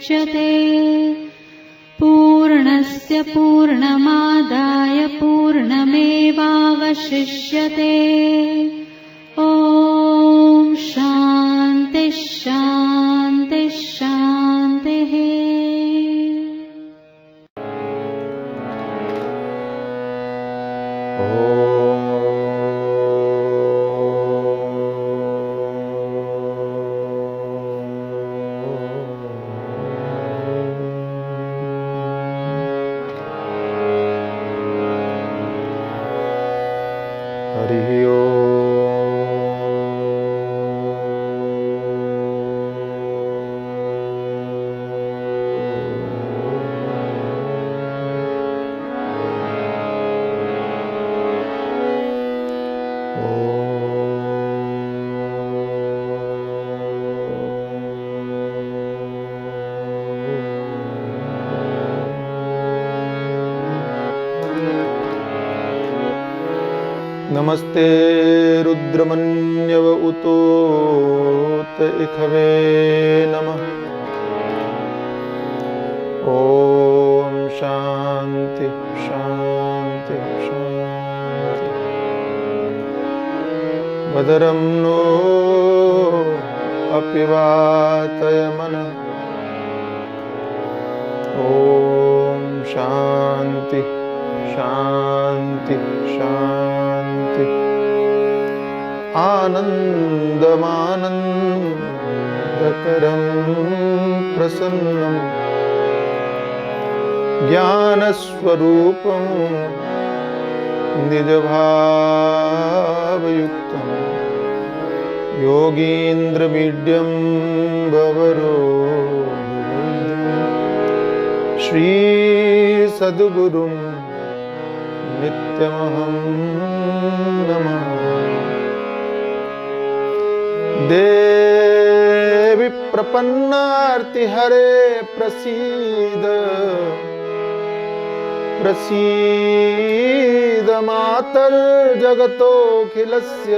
मुच्यते। पूर्णस्य पूर्णमादाय पूर्णमेवावशिष्यते। ॐ शान्ति शान्ति शान्तिः। नमस्ते रुद्रमन्यव उतोत इखवे नमः। ओम शांति शांति शांति। भद्रं नो अपि वातयमनः। ओम शांति शांति शांति। आनन्दमानन्दकरं प्रसन्नं ज्ञानस्वरूपं निजभावयुक्तं योगीन्द्रमीड्यं भवरोगं श्री सद्गुरुं नित्यमहं नमामि। देवी प्रपन्नार्तिहरे प्रसीद प्रसीद मातर्जगतोऽखिलस्य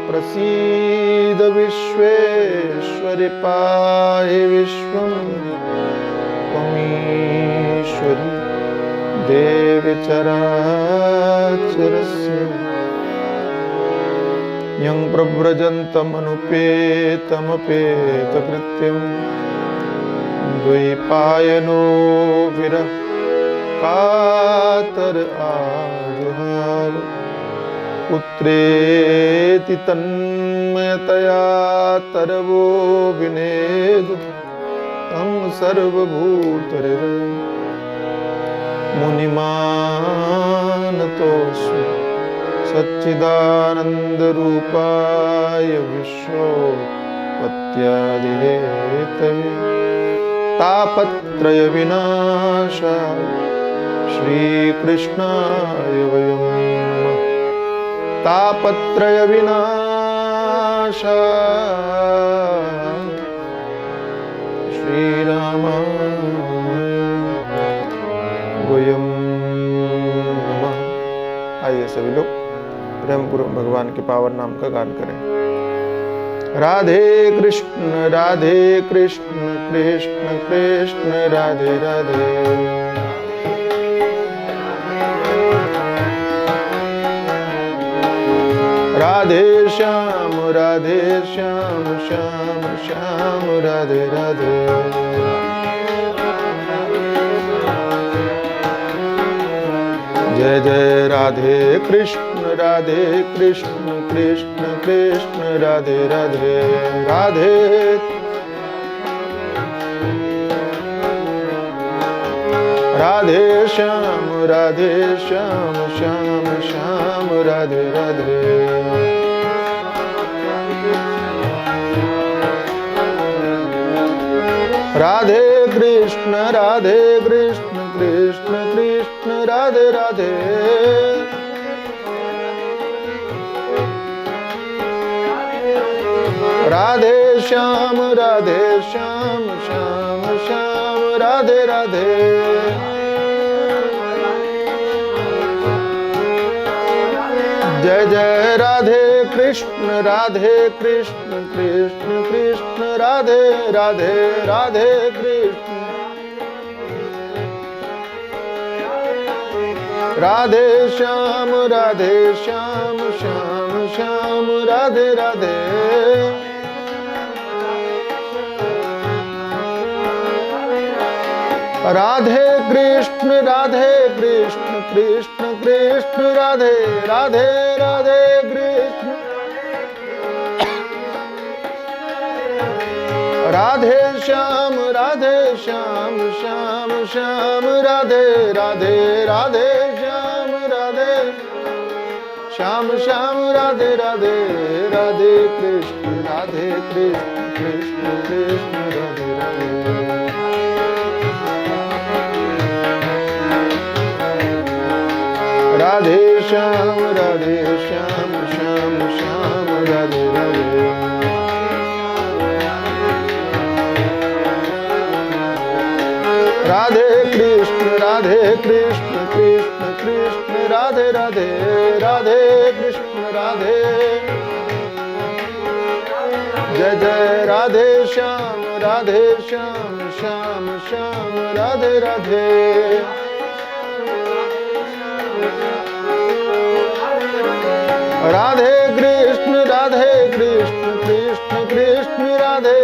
प्रसीद विश्वेश्वरि पाहि विश्वं त्वमीश्वरी देवी चराचरस्य यं प्रव्रजन्तमनुपेतमपेतकृत्यं द्वैपायनो विरह कातर आजुहाव पुत्रेति तन्मयतया तरवो विनेदु तं सर्वभूतहृदयं मुनिमानतोऽस्मि सच्चिदानन्दरूपाय विश्वोत्पत्त्यादिहेतवे तापत्रय विनाशाय श्रीकृष्णाय वयं नमः। तापत्रय विनाशाय श्रीरामाय वयं नमः। आइए सभी लोग प्रेम पूर्वक भगवान के पावन नाम का गान करें। राधे कृष्ण कृष्ण कृष्ण राधे राधे। राधे श्याम श्याम श्याम राधे राधे। जय जय राधे कृष्ण कृष्ण कृष्ण राधे राधे। राधे राधे श्याम श्याम श्याम राधे राधे। राधे कृष्ण कृष्ण कृष्ण राधे राधे। राधे श्याम श्याम श्याम राधे राधे। जय जय राधे कृष्ण राधे कृष्ण कृष्ण कृष्ण राधे राधे राधे कृष्ण राधे श्याम श्याम श्याम राधे राधे राधे कृष्ण कृष्ण कृष्ण राधे राधे राधे कृष्ण राधे श्याम श्याम श्याम राधे राधे राधे श्याम श्याम राधे राधे राधे कृष्ण कृष्ण कृष्ण राधे राधे राधे श्याम श्याम श्याम राधे राधे राधे कृष्ण कृष्ण कृष्ण राधे राधे राधे कृष्ण राधे जय जय राधे श्याम श्याम राधे राधे राधे कृष्ण कृष्ण राधे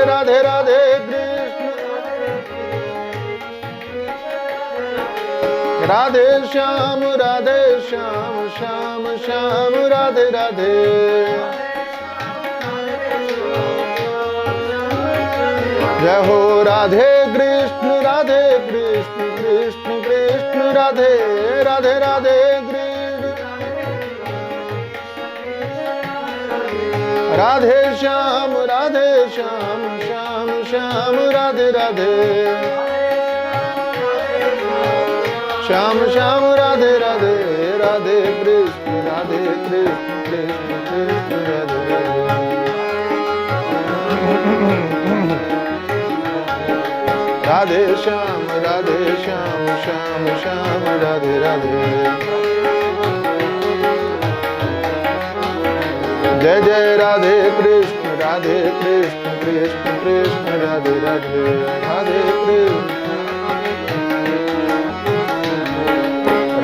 राधे राधे कृष्ण राधे श्याम श्याम राधे राधे जय हो राधे कृष्ण कृष्ण राधे राधे राधे राधे श्याम श्याम राधे राधे श्याम राधे राधे राधे कृष्ण कृष्ण राधे राधे श्याम श्याम राधे राधे जय जय राधे कृष्ण कृष्ण राधे राधे राधे कृष्ण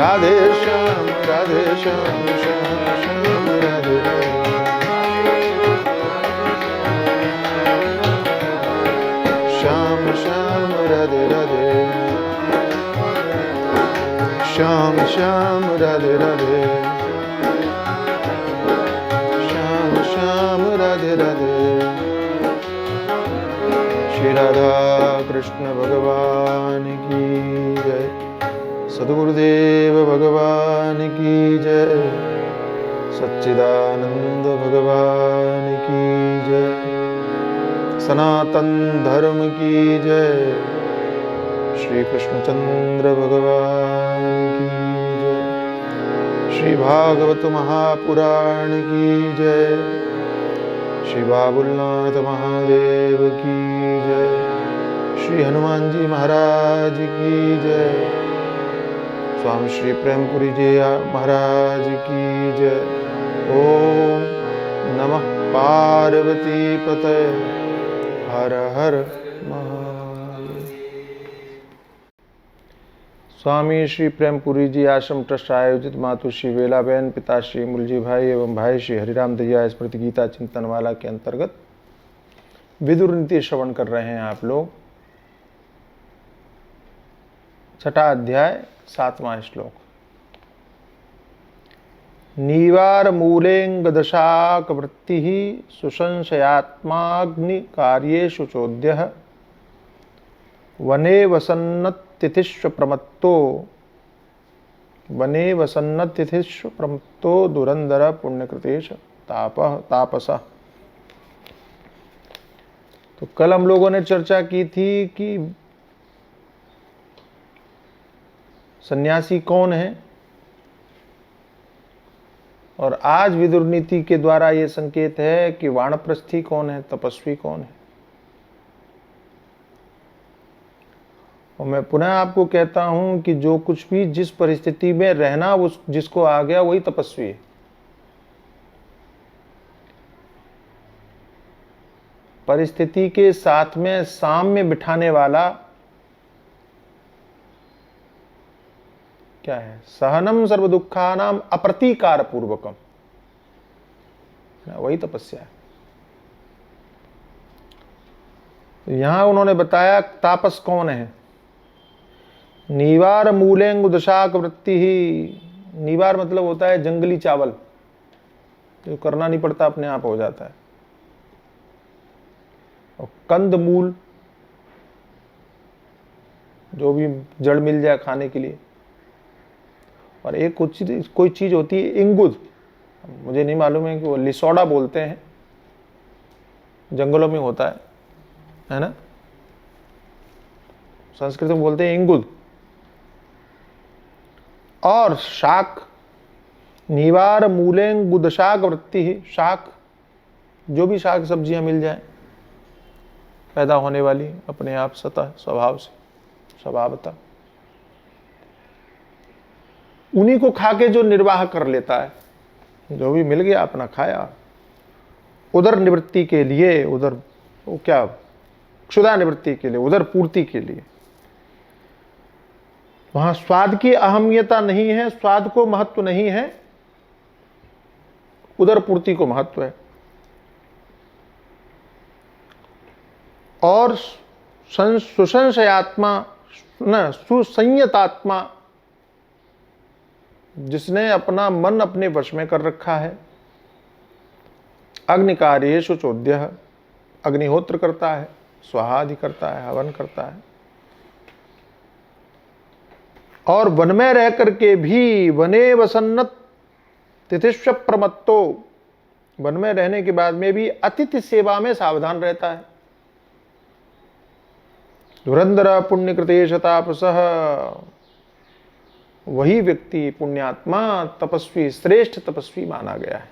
राधे श्याम श्याम राधे राधे श्याम राधे राधे श्याम राधे राधे श्याम राधे राधे श्री राधा कृष्ण भगवान की जय सद्गुरुदेव भगवान की जय सच्चिदानंद भगवान की जय सनातन धर्म की जय श्री कृष्णचंद्र भगवान की जय श्री भागवत महापुराण की जय श्री बाबुलनाथ महादेव की जय श्री हनुमान जी महाराज की जय स्वामी श्री प्रेमपुरी जी महाराज की जय ओम नमः पार्वती पते हर हर महादेव। स्वामी श्री प्रेमपुरी जी आश्रम ट्रस्ट आयोजित मातु श्री वेलाबेन, पिता श्री मुलजी भाई एवं भाई श्री हरिराम दहिया स्मृति गीता चिंतन वाला के अंतर्गत विदुर नीति श्रवण कर रहे हैं आप लोग। छठा अध्याय 7वां श्लोक। नीवार मूलेंग दशाक वृत्ति सुसंशयात्माग्नि कार्येषु चोद्यः वने वसन्नतिथिष्व प्रमत्तो दुरंदर पुण्यकृतेश तापसः। तो कल हम लोगों ने चर्चा की थी कि सन्यासी कौन है, और आज विदुर नीति के द्वारा यह संकेत है कि वानप्रस्थी कौन है, तपस्वी कौन है। और मैं पुनः आपको कहता हूं कि जो कुछ भी जिस परिस्थिति में रहना उस जिसको आ गया वही तपस्वी है। परिस्थिति के साथ में साम्य बिठाने वाला क्या है? सहनम सर्व दुखानाम अप्रतीकार पूर्वकम, वही तपस्या है। तो यहां उन्होंने बताया तापस कौन है? नीवार मूलेंगु दशाक वृत्ति ही। नीवार मतलब होता है जंगली चावल, जो करना नहीं पड़ता, अपने आप हो जाता है। और कंद मूल, जो भी जड़ मिल जाए खाने के लिए। और एक कोई चीज होती है इंगुद, मुझे नहीं मालूम है कि वो लिसोड़ा बोलते हैं, जंगलों में होता है ना? संस्कृत में बोलते हैं इंगुद। और शाक, निवार मूलेंगुद शाक वृत्ति ही। शाक, जो भी शाक सब्जियां मिल जाए पैदा होने वाली अपने आप स्वतः स्वभाव से, स्वभावतः, उन्हीं को खा के जो निर्वाह कर लेता है, जो भी मिल गया अपना खाया। उदर निवृत्ति के लिए, उदर वो क्या, क्षुधा निवृत्ति के लिए, उदर पूर्ति के लिए। वहां स्वाद की अहमियता नहीं है, स्वाद को महत्व नहीं है, उदर पूर्ति को महत्व है। और सुसंशयात्मा न सुसंयतात्मा, जिसने अपना मन अपने वश में कर रखा है। अग्निकार्येषु चोद्यः, अग्निहोत्र करता है, स्वाहादि करता है, हवन करता है। और वन में रह करके भी वने वसन्नत तिथिश्व प्रमत्तो, वन में रहने के बाद में भी अतिथि सेवा में सावधान रहता है। धुरंधर पुण्यकृतेश तापसः, वही व्यक्ति पुण्यात्मा, तपस्वी, श्रेष्ठ तपस्वी माना गया है।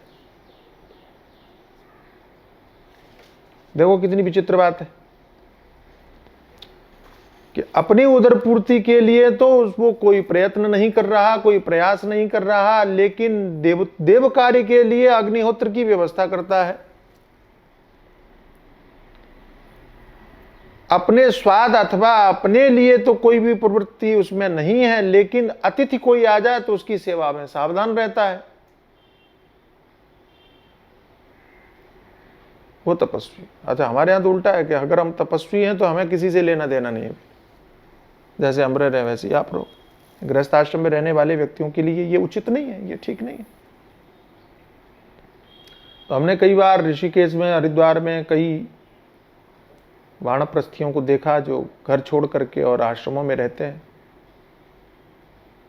देखो कितनी विचित्र बात है कि अपनी उदर पूर्ति के लिए तो वो कोई प्रयत्न नहीं कर रहा, कोई प्रयास नहीं कर रहा, लेकिन देव कार्य के लिए अग्निहोत्र की व्यवस्था करता है। अपने स्वाद अथवा अपने लिए तो कोई भी प्रवृत्ति उसमें नहीं है, लेकिन अतिथि कोई आ जाए तो उसकी सेवा में सावधान रहता है, वो तपस्वी। अच्छा, हमारे यहां तो उल्टा है कि अगर हम तपस्वी हैं तो हमें किसी से लेना देना नहीं है। जैसे हम रह रहे वैसे ही आप रहो। गृहस्थ आश्रम में रहने वाले व्यक्तियों के लिए ये उचित नहीं है, ये ठीक नहीं है। तो हमने कई बार ऋषिकेश में, हरिद्वार में कई वानप्रस्थियों को देखा जो घर छोड़ करके और आश्रमों में रहते हैं।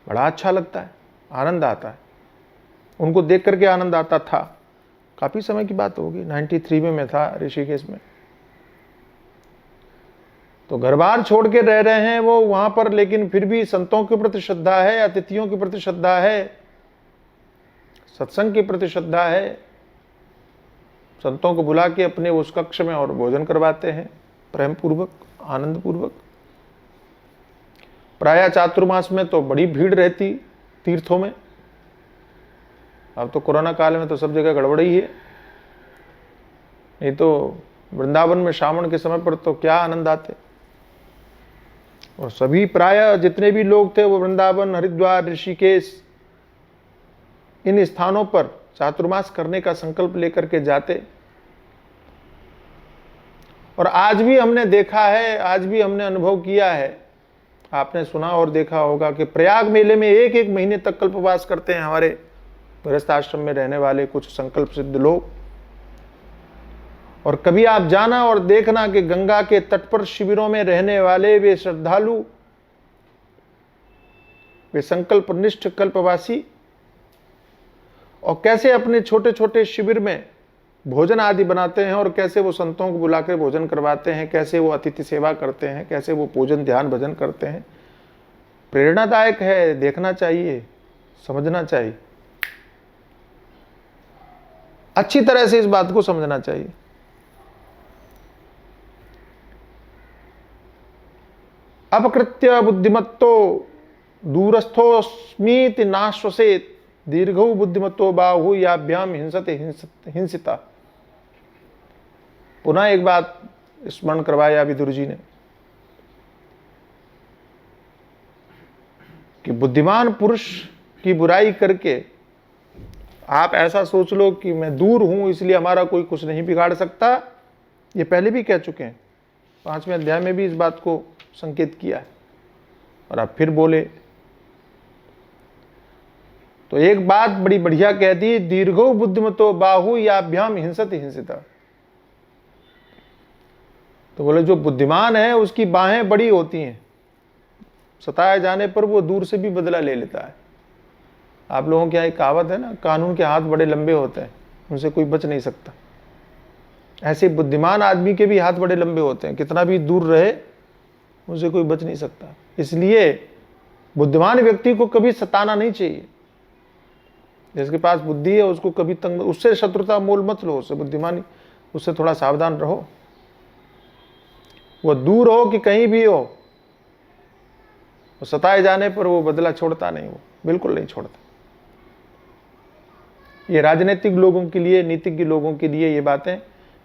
बड़ा अच्छा लगता है, आनंद आता है, उनको देख करके आनंद आता था। काफी समय की बात होगी, 93 में मैं था ऋषिकेश में। तो घर बार छोड़ के रह रहे हैं वो वहां पर, लेकिन फिर भी संतों के प्रति श्रद्धा है, अतिथियों के प्रति श्रद्धा है, सत्संग के प्रति श्रद्धा है। संतों को बुला के अपने उस कक्ष में और भोजन करवाते हैं, प्रेम पूर्वक, आनंद पूर्वक। प्रायः चातुर्मास में तो बड़ी भीड़ रहती तीर्थों में। अब तो कोरोना काल में तो सब जगह गड़बड़ी है, नहीं तो वृंदावन में श्रावण के समय पर तो क्या आनंद आते। और सभी प्रायः जितने भी लोग थे वो वृंदावन, हरिद्वार, ऋषिकेश, इन स्थानों पर चातुर्मास करने का संकल्प लेकर के जाते। और आज भी हमने देखा है, आज भी हमने अनुभव किया है, आपने सुना और देखा होगा कि प्रयाग मेले में एक एक महीने तक कल्पवास करते हैं हमारे गृहस्थ आश्रम में रहने वाले कुछ संकल्प सिद्ध लोग। और कभी आप जाना और देखना कि गंगा के तट पर शिविरों में रहने वाले वे श्रद्धालु, वे संकल्पनिष्ठ कल्पवासी, और कैसे अपने छोटे छोटे शिविर में भोजन आदि बनाते हैं, और कैसे वो संतों को बुलाकर भोजन करवाते हैं, कैसे वो अतिथि सेवा करते हैं, कैसे वो पूजन ध्यान भजन करते हैं। प्रेरणादायक है, देखना चाहिए, समझना चाहिए, अच्छी तरह से इस बात को समझना चाहिए। अपकृत्य बुद्धिमत्तो दूरस्थोस्मीति नाश्वसेत, दीर्घौ बुद्धिमत्तो बाहु याभ्याम हिंसते हिंसिता। पुनः एक बात स्मरण करवाया विदुर जी ने कि बुद्धिमान पुरुष की बुराई करके आप ऐसा सोच लो कि मैं दूर हूं इसलिए हमारा कोई कुछ नहीं बिगाड़ सकता। ये पहले भी कह चुके हैं, 5वें अध्याय में भी इस बात को संकेत किया है, और आप फिर बोले। तो एक बात बड़ी बढ़िया कह दी, दीर्घो बुद्धिमतो बाहु याभ्याम हिंसति हिंसिता। तो बोले जो बुद्धिमान है उसकी बाहें बड़ी होती हैं, सताए जाने पर वो दूर से भी बदला ले लेता है। आप लोगों की यहाँ एक कहावत है ना, कानून के हाथ बड़े लंबे होते हैं, उनसे कोई बच नहीं सकता। ऐसे बुद्धिमान आदमी के भी हाथ बड़े लंबे होते हैं, कितना भी दूर रहे उनसे कोई बच नहीं सकता। इसलिए बुद्धिमान व्यक्ति को कभी सताना नहीं चाहिए। जिसके पास बुद्धि है उसको कभी तंग, उससे शत्रुता मोल मत लो, उससे बुद्धिमानी, उससे थोड़ा सावधान रहो। वो दूर हो कि कहीं भी हो, वो सताए जाने पर वो बदला छोड़ता नहीं, वो बिल्कुल नहीं छोड़ता। ये राजनीतिक लोगों के लिए, नीतिज्ञ लोगों के लिए ये बातें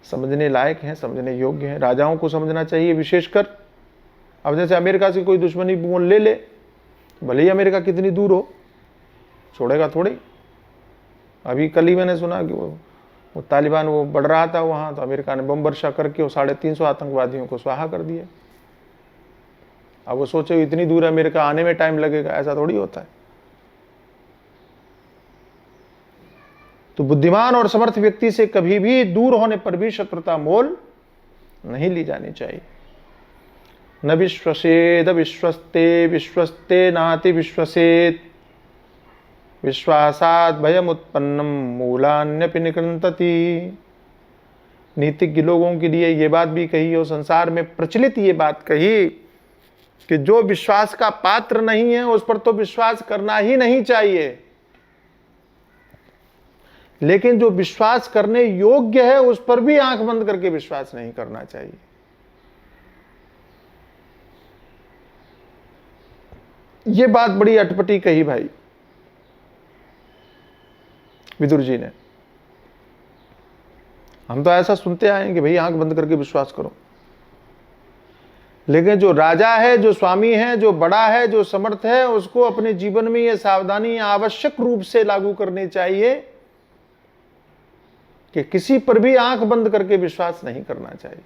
समझने लायक हैं, समझने योग्य हैं। राजाओं को समझना चाहिए विशेषकर। अब जैसे अमेरिका से कोई दुश्मनी मोल ले ले, भले ही अमेरिका कितनी दूर हो, छोड़ेगा थोड़ी। अभी कल ही मैंने सुना कि वो तालिबान वो बढ़ रहा था वहाँ, तो अमेरिका ने बम वर्षा करके वो 350 आतंकवादियों को स्वाहा कर दिया। अब वो सोचे इतनी दूर अमेरिका आने में टाइम लगेगा, ऐसा थोड़ी होता है। तो बुद्धिमान और समर्थ व्यक्ति से कभी भी दूर होने पर भी शत्रुता मोल नहीं ली जानी चाहिए। न विश्वसेद विश्वस्ते विश्वस्ते नाति विश्वसेत विश्वासाद भयम उत्पन्नम मूलान्यपि निकृन्तति। नीतिज्ञ लोगों के लिए ये बात भी कही और संसार में प्रचलित ये बात कही कि जो विश्वास का पात्र नहीं है उस पर तो विश्वास करना ही नहीं चाहिए, लेकिन जो विश्वास करने योग्य है उस पर भी आंख बंद करके विश्वास नहीं करना चाहिए। ये बात बड़ी अटपटी कही भाई विदुर जी ने। हम तो ऐसा सुनते आए हैं कि भाई आंख बंद करके विश्वास करो, लेकिन जो राजा है, जो स्वामी है, जो बड़ा है, जो समर्थ है, उसको अपने जीवन में यह सावधानी आवश्यक रूप से लागू करनी चाहिए कि किसी पर भी आंख बंद करके विश्वास नहीं करना चाहिए।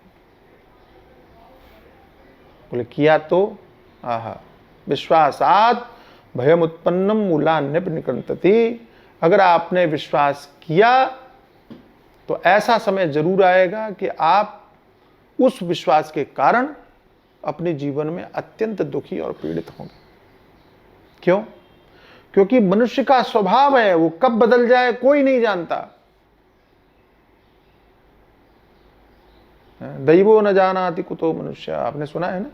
बोले किया तो आहा विश्वासात भयम उत्पन्नम मूलान्यपि निकृन्तति। अगर आपने विश्वास किया तो ऐसा समय जरूर आएगा कि आप उस विश्वास के कारण अपने जीवन में अत्यंत दुखी और पीड़ित होंगे। क्यों? क्योंकि मनुष्य का स्वभाव है, वो कब बदल जाए कोई नहीं जानता। दैवो न जानाति कुतो मनुष्य, आपने सुना है ना।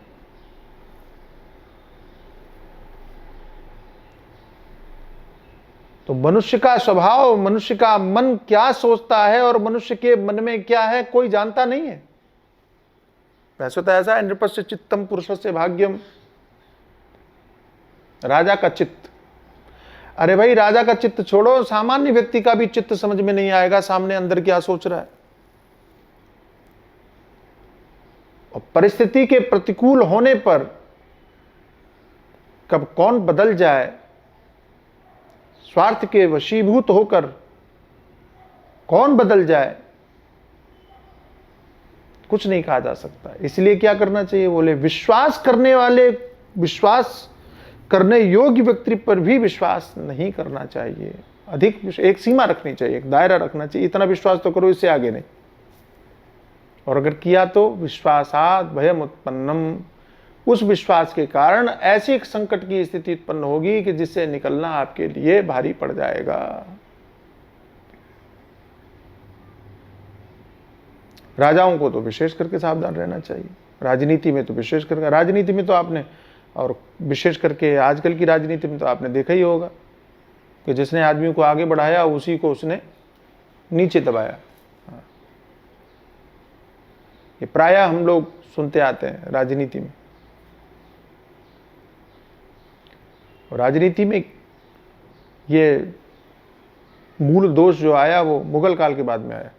तो मनुष्य का स्वभाव, मनुष्य का मन क्या सोचता है और मनुष्य के मन में क्या है कोई जानता नहीं है। वैसे तो ऐसा है, नृपस्य चित्तम पुरुषस्य भाग्यम, राजा का चित्त। अरे भाई राजा का चित्त छोड़ो, सामान्य व्यक्ति का भी चित्त समझ में नहीं आएगा सामने अंदर क्या सोच रहा है। और परिस्थिति के प्रतिकूल होने पर कब कौन बदल जाए, स्वार्थ के वशीभूत होकर कौन बदल जाए, कुछ नहीं कहा जा सकता। इसलिए क्या करना चाहिए? बोले विश्वास करने वाले, विश्वास करने योग्य व्यक्ति पर भी विश्वास नहीं करना चाहिए। अधिक एक सीमा रखनी चाहिए, एक दायरा रखना चाहिए। इतना विश्वास तो करो, इससे आगे नहीं। और अगर किया तो विश्वासात भयम उत्पन्नम, उस विश्वास के कारण ऐसी एक संकट की स्थिति उत्पन्न होगी कि जिससे निकलना आपके लिए भारी पड़ जाएगा। राजाओं को तो विशेष करके सावधान रहना चाहिए, राजनीति में तो विशेष करके। राजनीति में तो आपने, और विशेष करके आजकल की राजनीति में तो आपने देखा ही होगा कि जिसने आदमी को आगे बढ़ाया उसी को उसने नीचे दबाया। ये प्रायः हम लोग सुनते आते हैं राजनीति में। और राजनीति में ये मूल दोष जो आया वो मुगल काल के बाद में आया।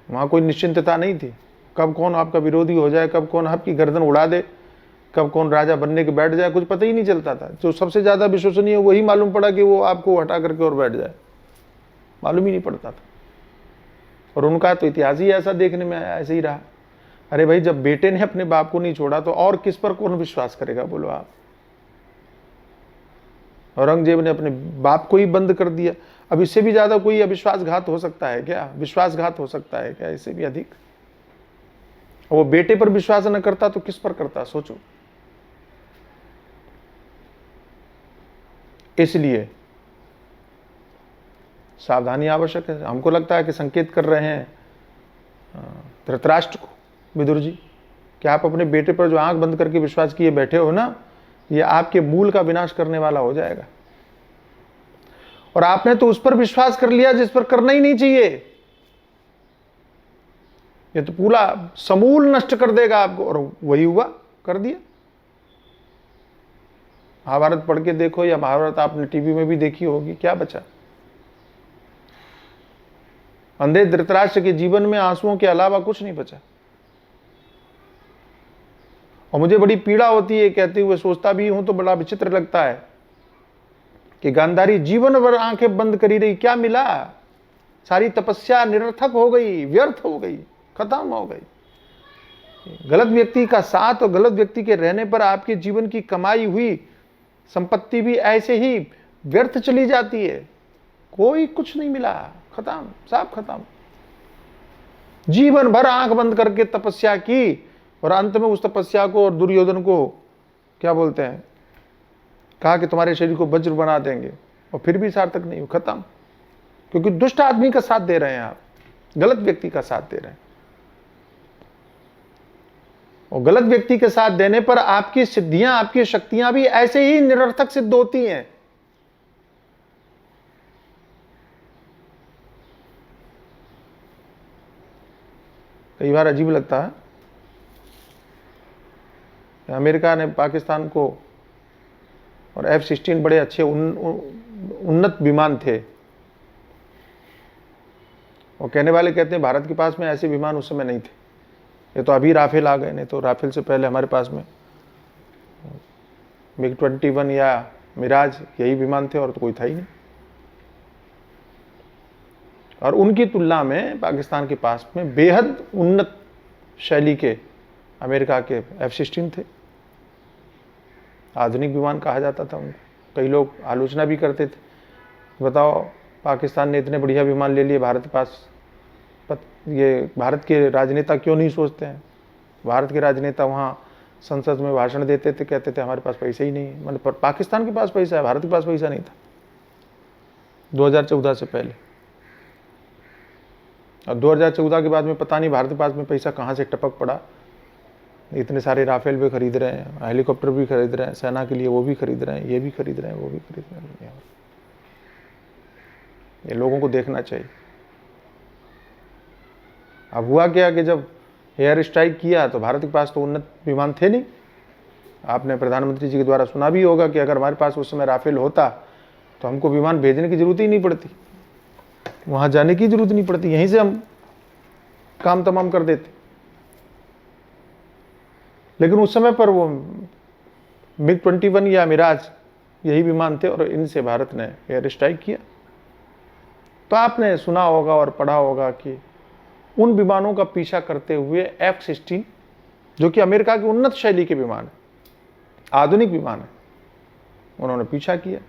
वहाँ कोई निश्चिंतता नहीं थी, कब कौन आपका विरोधी हो जाए, कब कौन आपकी गर्दन उड़ा दे, कब कौन राजा बनने के बैठ जाए, कुछ पता ही नहीं चलता था। जो सबसे ज़्यादा विश्वसनीय वही मालूम पड़ा कि वो आपको हटा करके और बैठ जाए, मालूम ही नहीं पड़ता था। और उनका तो इतिहास ही ऐसा देखने में आया, ऐसे ही रहा। अरे भाई, जब बेटे ने अपने बाप को नहीं छोड़ा तो और किस पर कौन विश्वास करेगा, बोलो आप। औरंगजेब ने अपने बाप को ही बंद कर दिया। अब इससे भी ज्यादा कोई अविश्वासघात हो सकता है क्या? विश्वासघात हो सकता है क्या इससे भी अधिक? वो बेटे पर विश्वास न करता तो किस पर करता, सोचो। इसलिए सावधानी आवश्यक है। हमको लगता है कि संकेत कर रहे हैं धृतराष्ट्र को विदुर जी कि आप अपने बेटे पर जो आंख बंद करके विश्वास किए बैठे हो ना, ये आपके मूल का विनाश करने वाला हो जाएगा। और आपने तो उस पर विश्वास कर लिया जिस पर करना ही नहीं चाहिए। ये तो पूरा समूल नष्ट कर देगा आपको, और वही हुआ, कर दिया। महाभारत पढ़ के देखो, या महाभारत आपने टीवी में भी देखी होगी, क्या बचा? अंधे धृतराष्ट्र के जीवन में आंसुओं के अलावा कुछ नहीं बचा। और मुझे बड़ी पीड़ा होती है कहते हुए, सोचता भी हूं तो बड़ा विचित्र लगता है कि गांधारी जीवन भर आंखें बंद करी रही, क्या मिला? सारी तपस्या निरर्थक हो गई, व्यर्थ हो गई, खत्म हो गई। गलत व्यक्ति का साथ और गलत व्यक्ति के रहने पर आपके जीवन की कमाई हुई संपत्ति भी ऐसे ही व्यर्थ चली जाती है। कोई कुछ नहीं मिला, खत्म, सब खत्म। जीवन भर आंख बंद करके तपस्या की और अंत में उस तपस्या को और दुर्योधन को क्या बोलते हैं, कहा कि तुम्हारे शरीर को वज्र बना देंगे, और फिर भी सार्थक नहीं हो, खत्म। क्योंकि दुष्ट आदमी का साथ दे रहे हैं आप, गलत व्यक्ति का साथ दे रहे हैं। और गलत व्यक्ति के साथ देने पर आपकी सिद्धियां, आपकी शक्तियां भी ऐसे ही निरर्थक सिद्ध होती हैं। कई बार अजीब लगता है, अमेरिका ने पाकिस्तान को, और F-16 बड़े अच्छे उन्नत विमान थे, और कहने वाले कहते हैं भारत के पास में ऐसे विमान उस समय नहीं थे। ये तो अभी राफेल आ गए, नहीं तो राफेल से पहले हमारे पास में MiG-21 या मिराज यही विमान थे, और तो कोई था ही नहीं। और उनकी तुलना में पाकिस्तान के पास में बेहद उन्नत शैली के अमेरिका के F-16 थे। आधुनिक विमान कहा जाता था उनको। कई लोग आलोचना भी करते थे, बताओ पाकिस्तान ने इतने बढ़िया विमान ले लिए, भारत के पास ये भारत के राजनेता क्यों नहीं सोचते हैं? भारत के राजनेता वहाँ संसद में भाषण देते थे, कहते थे हमारे पास पैसा ही नहीं है। मतलब पर पाकिस्तान के पास पैसा है, भारत के पास पैसा नहीं था 2014 से पहले। और 2014 के बाद में पता नहीं भारत के पास में पैसा कहाँ से टपक पड़ा। इतने सारे राफेल भी खरीद रहे हैं, हेलीकॉप्टर भी खरीद रहे हैं, सेना के लिए वो भी खरीद रहे हैं, ये भी खरीद रहे हैं, वो भी खरीद रहे हैं। ये लोगों को देखना चाहिए। अब हुआ क्या कि जब एयर स्ट्राइक किया तो भारत के पास तो उन्नत विमान थे नहीं। आपने प्रधानमंत्री जी के द्वारा सुना भी होगा कि अगर हमारे पास उस समय राफेल होता तो हमको विमान भेजने की जरूरत ही नहीं पड़ती, वहां जाने की जरूरत नहीं पड़ती, यहीं से हम काम तमाम कर देते। लेकिन उस समय पर वो MiG-21 या मिराज यही विमान थे, और इनसे भारत ने एयर स्ट्राइक किया। तो आपने सुना होगा और पढ़ा होगा कि उन विमानों का पीछा करते हुए F-16, जो कि अमेरिका की उन्नत शैली के विमान है, आधुनिक विमान है, उन्होंने पीछा किया,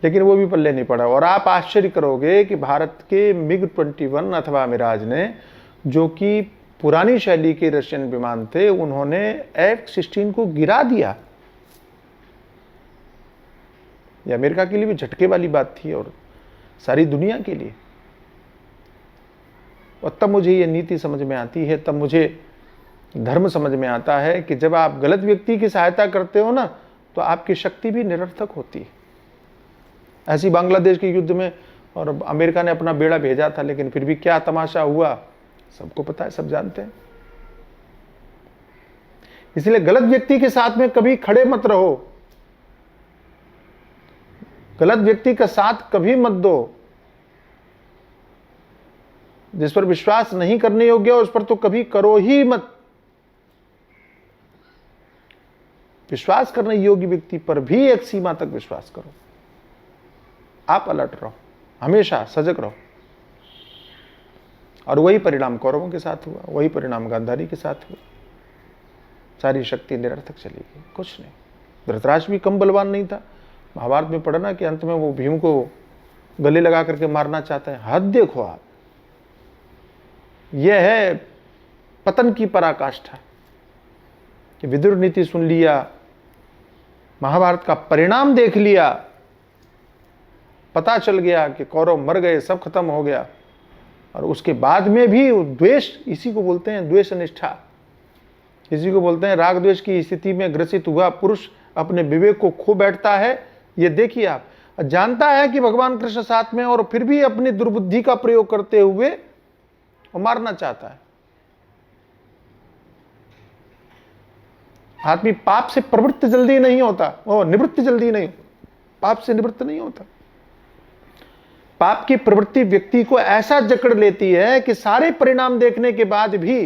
लेकिन वो भी पल्ले नहीं पड़ा। और आप आश्चर्य करोगे कि भारत के MiG-21 अथवा मिराज ने, जो कि पुरानी शैली के रशियन विमान थे, उन्होंने F-16 को गिरा दिया। ये अमेरिका के लिए भी झटके वाली बात थी, और सारी दुनिया के लिए। और तब मुझे ये नीति समझ में आती है, तब मुझे धर्म समझ में आता है कि जब आप गलत व्यक्ति की सहायता करते हो ना, तो आपकी शक्ति भी निरर्थक होती है। ऐसी बांग्लादेश के युद्ध में और अमेरिका ने अपना बेड़ा भेजा था, लेकिन फिर भी क्या तमाशा हुआ सबको पता है, सब जानते हैं। इसलिए गलत व्यक्ति के साथ में कभी खड़े मत रहो, गलत व्यक्ति का साथ कभी मत दो। जिस पर विश्वास नहीं करने योग्य उस पर तो कभी करो ही मत। विश्वास करने योग्य व्यक्ति पर भी एक सीमा तक विश्वास करो। आप अलर्ट रहो, हमेशा सजग रहो। और वही परिणाम कौरवों के साथ हुआ, वही परिणाम गांधारी के साथ हुआ। सारी शक्ति निरर्थक चली गई, कुछ नहीं। धृतराष्ट्र भी कम बलवान नहीं था। महाभारत में पढ़ना कि अंत में वो भीम को गले लगा करके मारना चाहते हैं। हद देखो आप, यह है पतन की पराकाष्ठा कि विदुर नीति सुन लिया, महाभारत का परिणाम देख लिया, पता चल गया कि कौरव मर गए, सब खत्म हो गया, और उसके बाद में भी द्वेष, इसी को बोलते हैं द्वेष निष्ठा, इसी को बोलते हैं राग द्वेष की स्थिति में ग्रसित हुआ पुरुष अपने विवेक को खो बैठता है। ये देखिए आप, जानता है कि भगवान कृष्ण साथ में, और फिर भी अपनी दुर्बुद्धि का प्रयोग करते हुए वो मारना चाहता है। आदमी पाप से प्रवृत्त जल्दी नहीं होता, वो निवृत्त जल्दी नहीं, पाप से निवृत्त नहीं होता। पाप की प्रवृत्ति व्यक्ति को ऐसा जकड़ लेती है कि सारे परिणाम देखने के बाद भी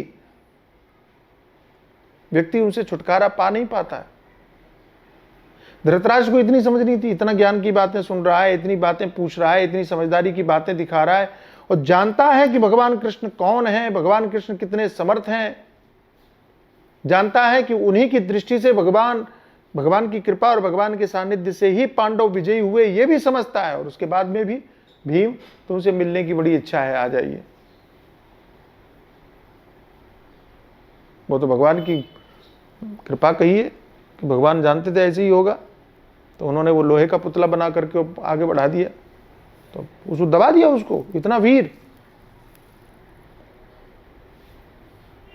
व्यक्ति उनसे छुटकारा पा नहीं पाता है। धृतराष्ट्र को इतनी समझ नहीं थी, इतना ज्ञान की बातें सुन रहा है, इतनी बातें पूछ रहा है, इतनी समझदारी की बातें दिखा रहा है, और जानता है कि भगवान कृष्ण कौन है, भगवान कृष्ण कितने समर्थ हैं, जानता है कि उन्हीं की दृष्टि से भगवान की कृपा और भगवान के सानिध्य से ही पांडव विजयी हुए, ये भी समझता है। और उसके बाद में भी भीम, तुमसे मिलने की बड़ी इच्छा है, आ जाइए। वो तो भगवान की कृपा कहिए कि भगवान जानते थे ऐसे ही होगा, तो उन्होंने वो लोहे का पुतला बना करके आगे बढ़ा दिया, तो उसको दबा दिया उसको। इतना वीर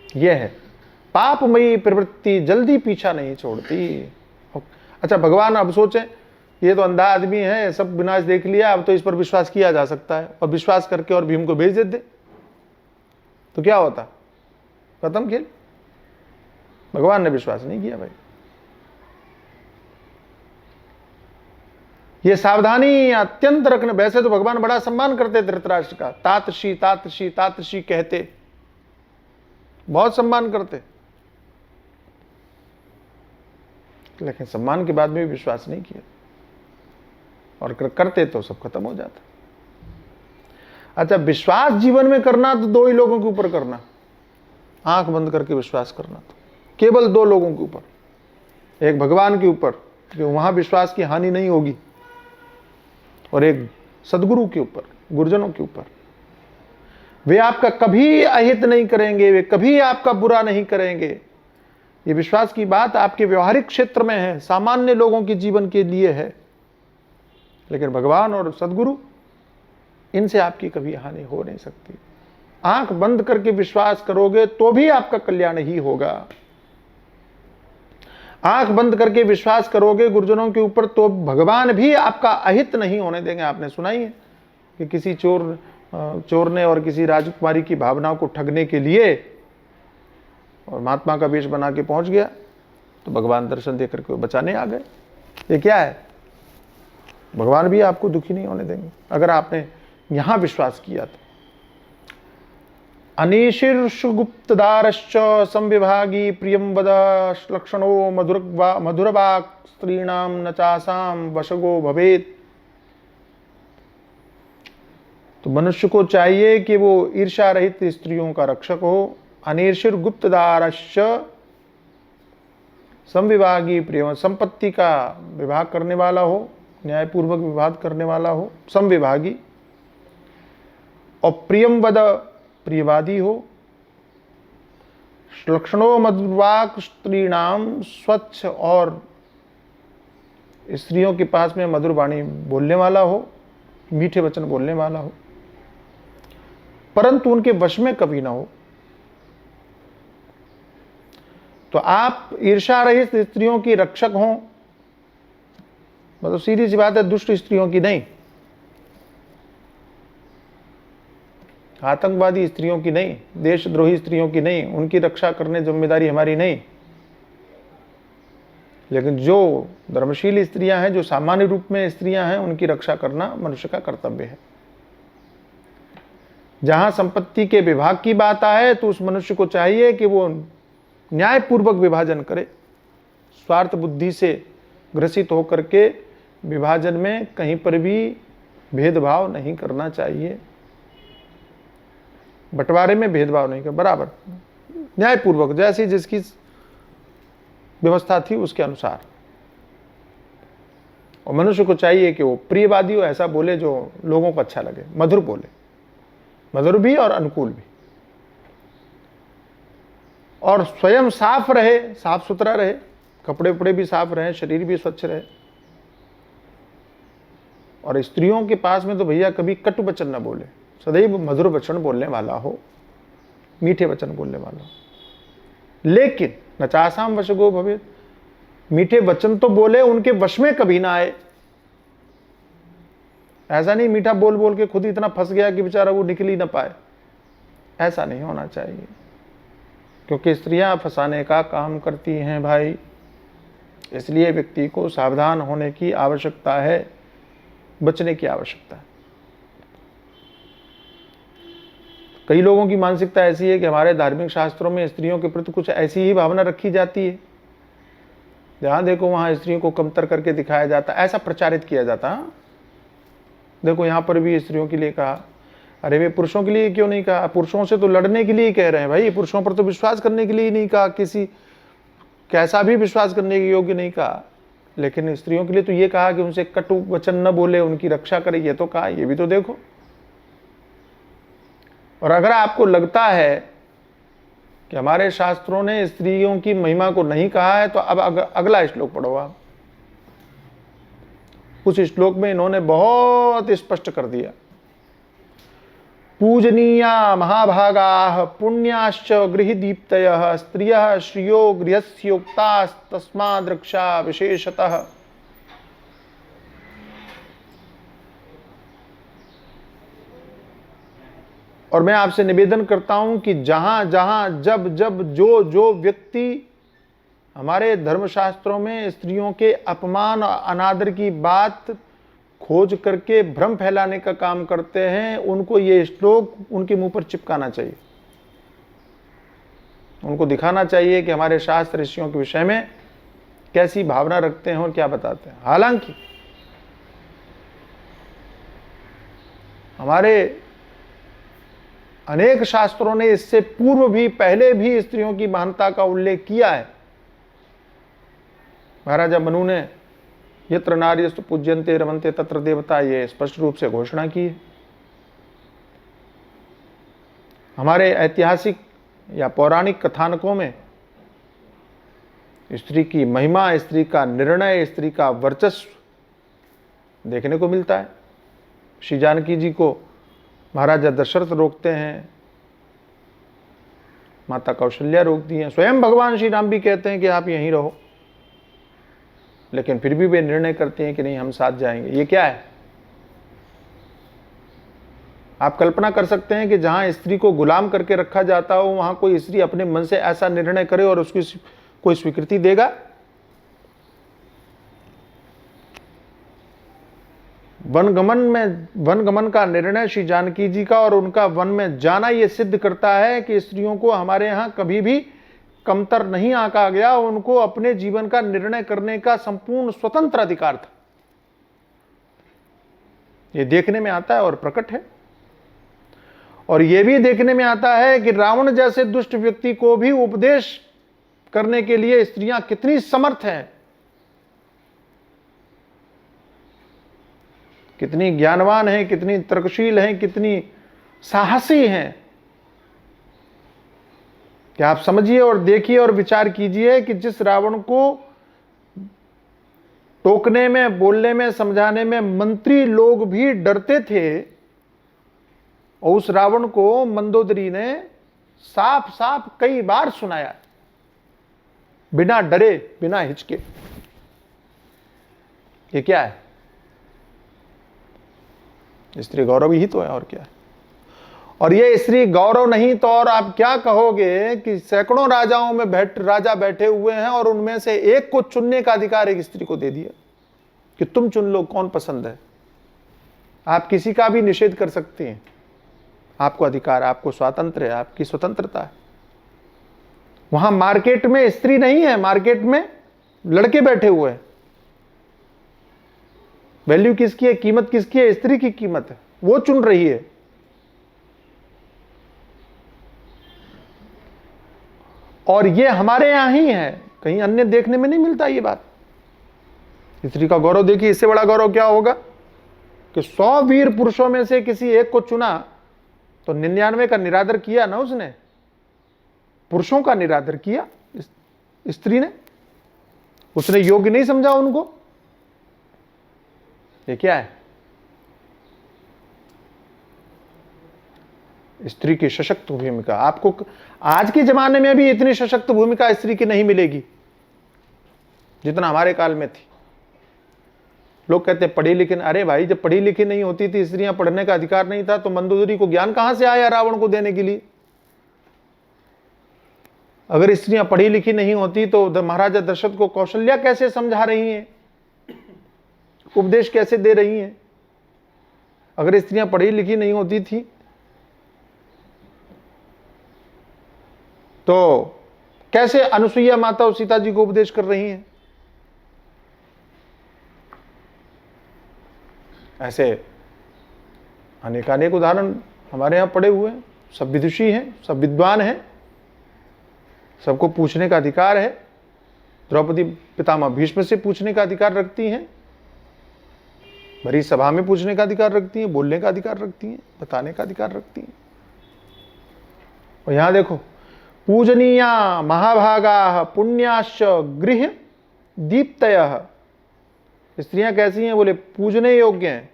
यह है। पापमयी प्रवृत्ति जल्दी पीछा नहीं छोड़ती। अच्छा, भगवान अब सोचें ये तो अंधा आदमी है, सब विनाश देख लिया, अब तो इस पर विश्वास किया जा सकता है, और विश्वास करके और भीम को भेज देते तो क्या होता? खत्म खेल। भगवान ने विश्वास नहीं किया भाई। ये सावधानी अत्यंत रखना। वैसे तो भगवान बड़ा सम्मान करते धृतराष्ट्र का, तातशी तातशी तातशी कहते, बहुत सम्मान करते, लेकिन सम्मान के बाद में भी विश्वास नहीं किया, और करते तो सब खत्म हो जाता। अच्छा, विश्वास जीवन में करना तो दो ही लोगों के ऊपर करना, आंख बंद करके विश्वास करना तो केवल दो लोगों के ऊपर। एक भगवान के ऊपर, कि वहां विश्वास की हानि नहीं होगी, और एक सदगुरु के ऊपर, गुरुजनों के ऊपर। वे आपका कभी अहित नहीं करेंगे, वे कभी आपका बुरा नहीं करेंगे। ये विश्वास की बात आपके व्यवहारिक क्षेत्र में है, सामान्य लोगों के जीवन के लिए है, लेकिन भगवान और सदगुरु, इनसे आपकी कभी हानि हो नहीं सकती। आंख बंद करके विश्वास करोगे तो भी आपका कल्याण ही होगा। आंख बंद करके विश्वास करोगे गुरुजनों के ऊपर तो भगवान भी आपका अहित नहीं होने देंगे। आपने सुना ही है कि किसी चोर ने और किसी राजकुमारी की भावनाओं को ठगने के लिए और महात्मा का वेश बना के पहुंच गया, तो भगवान दर्शन देकर के बचाने आ गए। ये क्या है? भगवान भी आपको दुखी नहीं होने देंगे अगर आपने यहां विश्वास किया तो। अनीशीर्षुगुप्तदारश्च संविभागी प्रियं वद लक्षणो मधुरवाक् स्त्रीणां न चासां वशगो भवेत्। तो मनुष्य को चाहिए कि वो ईर्ष्या रहित स्त्रियों का रक्षक हो। अनीशीर्गुप्तदारश्च संविभागी प्रियं, संपत्ति का विभाग करने वाला हो, न्यायपूर्वक विवाद करने वाला हो, संविभागी, और प्रियं वद, प्रियवादी हो। लक्षणों मधुरवाक् स्त्रीणाम, स्वच्छ और स्त्रियों के पास में मधुर वाणी बोलने वाला हो, मीठे वचन बोलने वाला हो, परंतु उनके वश में कभी ना हो। तो आप ईर्ष्या रहित स्त्रियों की रक्षक हों, मतलब सीधी सी बात है, दुष्ट स्त्रियों की नहीं, आतंकवादी स्त्रियों की नहीं, देशद्रोही स्त्रियों की नहीं, उनकी रक्षा करने जिम्मेदारी हमारी नहीं। लेकिन जो धर्मशील स्त्रियां हैं, जो सामान्य रूप में स्त्रियां हैं, उनकी रक्षा करना मनुष्य का कर्तव्य है। जहां संपत्ति के विभाग की बात आए तो उस मनुष्य को चाहिए कि वो न्यायपूर्वक विभाजन करे, स्वार्थ बुद्धि से ग्रसित होकर के विभाजन में कहीं पर भी भेदभाव नहीं करना चाहिए, बंटवारे में भेदभाव नहीं कर, बराबर न्यायपूर्वक जैसी जिसकी व्यवस्था थी उसके अनुसार। और मनुष्य को चाहिए कि वो प्रियवादी हो, ऐसा बोले जो लोगों को अच्छा लगे, मधुर बोले, मधुर भी और अनुकूल भी, और स्वयं साफ रहे, साफ सुथरा रहे, कपड़े उपड़े भी साफ रहे, शरीर भी स्वच्छ रहे। और स्त्रियों के पास में तो भैया कभी कटु वचन न बोले, सदैव मधुर वचन बोलने वाला हो, मीठे वचन बोलने वाला हो। लेकिन न चासाम वशगो भवेत्, मीठे वचन तो बोले, उनके वश में कभी ना आए। ऐसा नहीं मीठा बोल बोल के खुद ही इतना फंस गया कि बेचारा वो निकल ही ना पाए, ऐसा नहीं होना चाहिए, क्योंकि स्त्रियां फंसाने का काम करती हैं भाई। इसलिए व्यक्ति को सावधान होने की आवश्यकता है, बचने की आवश्यकता है। कई लोगों की मानसिकता ऐसी है कि हमारे धार्मिक शास्त्रों में स्त्रियों के प्रति कुछ ऐसी ही भावना रखी जाती है, जहां देखो वहां स्त्रियों को कमतर करके दिखाया जाता, ऐसा प्रचारित किया जाता है। देखो यहां पर भी स्त्रियों के लिए कहा, अरे वे पुरुषों के लिए क्यों नहीं कहा? पुरुषों से तो लड़ने के लिए कह रहे हैं भाई, पुरुषों पर तो विश्वास करने के लिए नहीं कहा, किसी कैसा भी विश्वास करने के योग्य नहीं कहा। लेकिन स्त्रियों के लिए तो ये कहा कि उनसे कटु वचन न बोले, उनकी रक्षा करे, ये तो कहा, ये भी तो देखो। और अगर आपको लगता है कि हमारे शास्त्रों ने स्त्रियों की महिमा को नहीं कहा है, तो अब अगला श्लोक पढ़ो आप। उस श्लोक में इन्होंने बहुत स्पष्ट कर दिया, पूजनीया महाभागाः पुण्याश्च गृहदीप्तयः स्त्रियः श्रियो गृहस्योक्तास्तस्माद् रक्षा विशेषतः। और मैं आपसे निवेदन करता हूं कि जहां जहां जब जब जो जो व्यक्ति हमारे धर्मशास्त्रों में स्त्रियों के अपमान और अनादर की बात खोज करके भ्रम फैलाने का काम करते हैं, उनको ये श्लोक उनके मुंह पर चिपकाना चाहिए। उनको दिखाना चाहिए कि हमारे शास्त्र ऋषियों के विषय में कैसी भावना रखते हैं और क्या बताते हैं। हालांकि हमारे अनेक शास्त्रों ने इससे पूर्व भी, पहले भी स्त्रियों की महानता का उल्लेख किया है। महाराजा मनु ने यत्र नार्यस्तु पूज्यन्ते रमन्ते तत्र देवता, ये स्पष्ट रूप से घोषणा की है। हमारे ऐतिहासिक या पौराणिक कथानकों में स्त्री की महिमा, स्त्री का निर्णय, स्त्री का वर्चस्व देखने को मिलता है। श्री जानकी जी को महाराजा दशरथ रोकते हैं, माता कौशल्या रोकती हैं, स्वयं भगवान श्री राम भी कहते हैं कि आप यहीं रहो, लेकिन फिर भी वे निर्णय करते हैं कि नहीं, हम साथ जाएंगे। ये क्या है? आप कल्पना कर सकते हैं कि जहां स्त्री को गुलाम करके रखा जाता हो, वहां कोई स्त्री अपने मन से ऐसा निर्णय करे और उसकी कोई स्वीकृति देगा? वनगमन का निर्णय श्री जानकी जी का और उनका वन में जाना ये सिद्ध करता है कि स्त्रियों को हमारे यहाँ कभी भी कमतर नहीं आंका गया, उनको अपने जीवन का निर्णय करने का संपूर्ण स्वतंत्र अधिकार था। ये देखने में आता है और प्रकट है। और यह भी देखने में आता है कि रावण जैसे दुष्ट व्यक्ति को भी उपदेश करने के लिए स्त्रियां कितनी समर्थ हैं, कितनी ज्ञानवान हैं, कितनी तर्कशील हैं, कितनी साहसी हैं। कि आप समझिए और देखिए और विचार कीजिए कि जिस रावण को टोकने में, बोलने में, समझाने में मंत्री लोग भी डरते थे, और उस रावण को मंदोदरी ने साफ साफ कई बार सुनाया, बिना डरे, बिना हिचके। ये क्या है? स्त्री गौरव ही तो है, और क्या है? और ये स्त्री गौरव नहीं तो और आप क्या कहोगे कि सैकड़ों राजाओं में राजा बैठे हुए हैं और उनमें से एक को चुनने का अधिकार एक स्त्री को दे दिया कि तुम चुन लो कौन पसंद है। आप किसी का भी निषेध कर सकती हैं, आपको अधिकार, आपको स्वातंत्र है, आपकी स्वतंत्रता है। वहां मार्केट में स्त्री नहीं है, मार्केट में लड़के बैठे हुए हैं। वैल्यू किसकी है, कीमत किसकी है? स्त्री की कीमत है, वो चुन रही है। और ये हमारे यहां ही है, कहीं अन्य देखने में नहीं मिलता ये बात। स्त्री का गौरव देखिए, इससे बड़ा गौरव क्या होगा कि 100 वीर पुरुषों में से किसी एक को चुना तो 99 का निरादर किया ना उसने, पुरुषों का निरादर किया स्त्री ने। उसने योग्य नहीं समझा उनको। ये क्या है? स्त्री की सशक्त भूमिका। आपको आज के जमाने में भी इतनी सशक्त भूमिका स्त्री की नहीं मिलेगी जितना हमारे काल में थी। लोग कहते हैं पढ़ी लिखी, अरे भाई जब पढ़ी लिखी नहीं होती थी, स्त्रियां पढ़ने का अधिकार नहीं था, तो मंदोदरी को ज्ञान कहां से आया रावण को देने के लिए? अगर स्त्रियां पढ़ी लिखी नहीं होती तो महाराजा दशरथ को कौशल्या कैसे समझा रही हैं, उपदेश कैसे दे रही हैं? अगर स्त्रियां पढ़ी लिखी नहीं होती थी तो कैसे अनुसुईया माता और सीता जी को उपदेश कर रही हैं? ऐसे अनेकानेक उदाहरण हमारे यहां पड़े हुए हैं। सब विदुषी हैं, सब विद्वान हैं, सबको पूछने का अधिकार है। द्रौपदी पितामह भीष्म से पूछने का अधिकार रखती हैं, बड़ी सभा में पूछने का अधिकार रखती हैं, बोलने का अधिकार रखती हैं, बताने का अधिकार रखती हैं। और यहां देखो, पूजनीया महाभागा पुण्याश्च गृह दीप्तयः। स्त्रियां कैसी हैं? बोले पूजने योग्य हैं।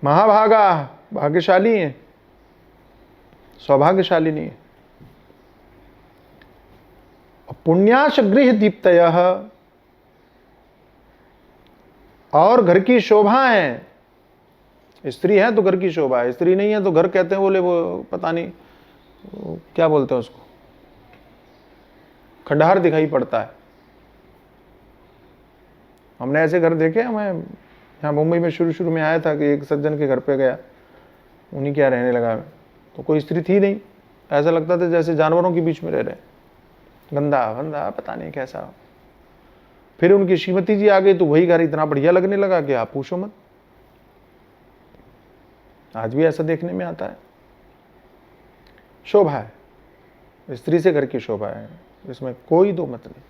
महाभागा भाग्यशाली हैं, सौभाग्यशाली नहीं है। पुण्याश गृह दीप्तयः, और घर की शोभा है। स्त्री है तो घर की शोभा है, स्त्री नहीं है तो घर कहते हैं बोले वो पता नहीं क्या बोलते हैं उसको, खंडहर दिखाई पड़ता है। हमने ऐसे घर देखे। मैं यहाँ मुंबई में शुरू में आया था कि एक सज्जन के घर पे गया, उन्हीं क्या रहने लगा, तो कोई स्त्री थी नहीं, ऐसा लगता था जैसे जानवरों के बीच में रह रहे, गंदा वंदा पता नहीं कैसा। फिर उनकी श्रीमती जी आ गई तो वही घर इतना बढ़िया लगने लगा कि आप पूछो मत। आज भी ऐसा देखने में आता है। शोभा है, स्त्री से घर की शोभा है, इसमें कोई दो मत नहीं।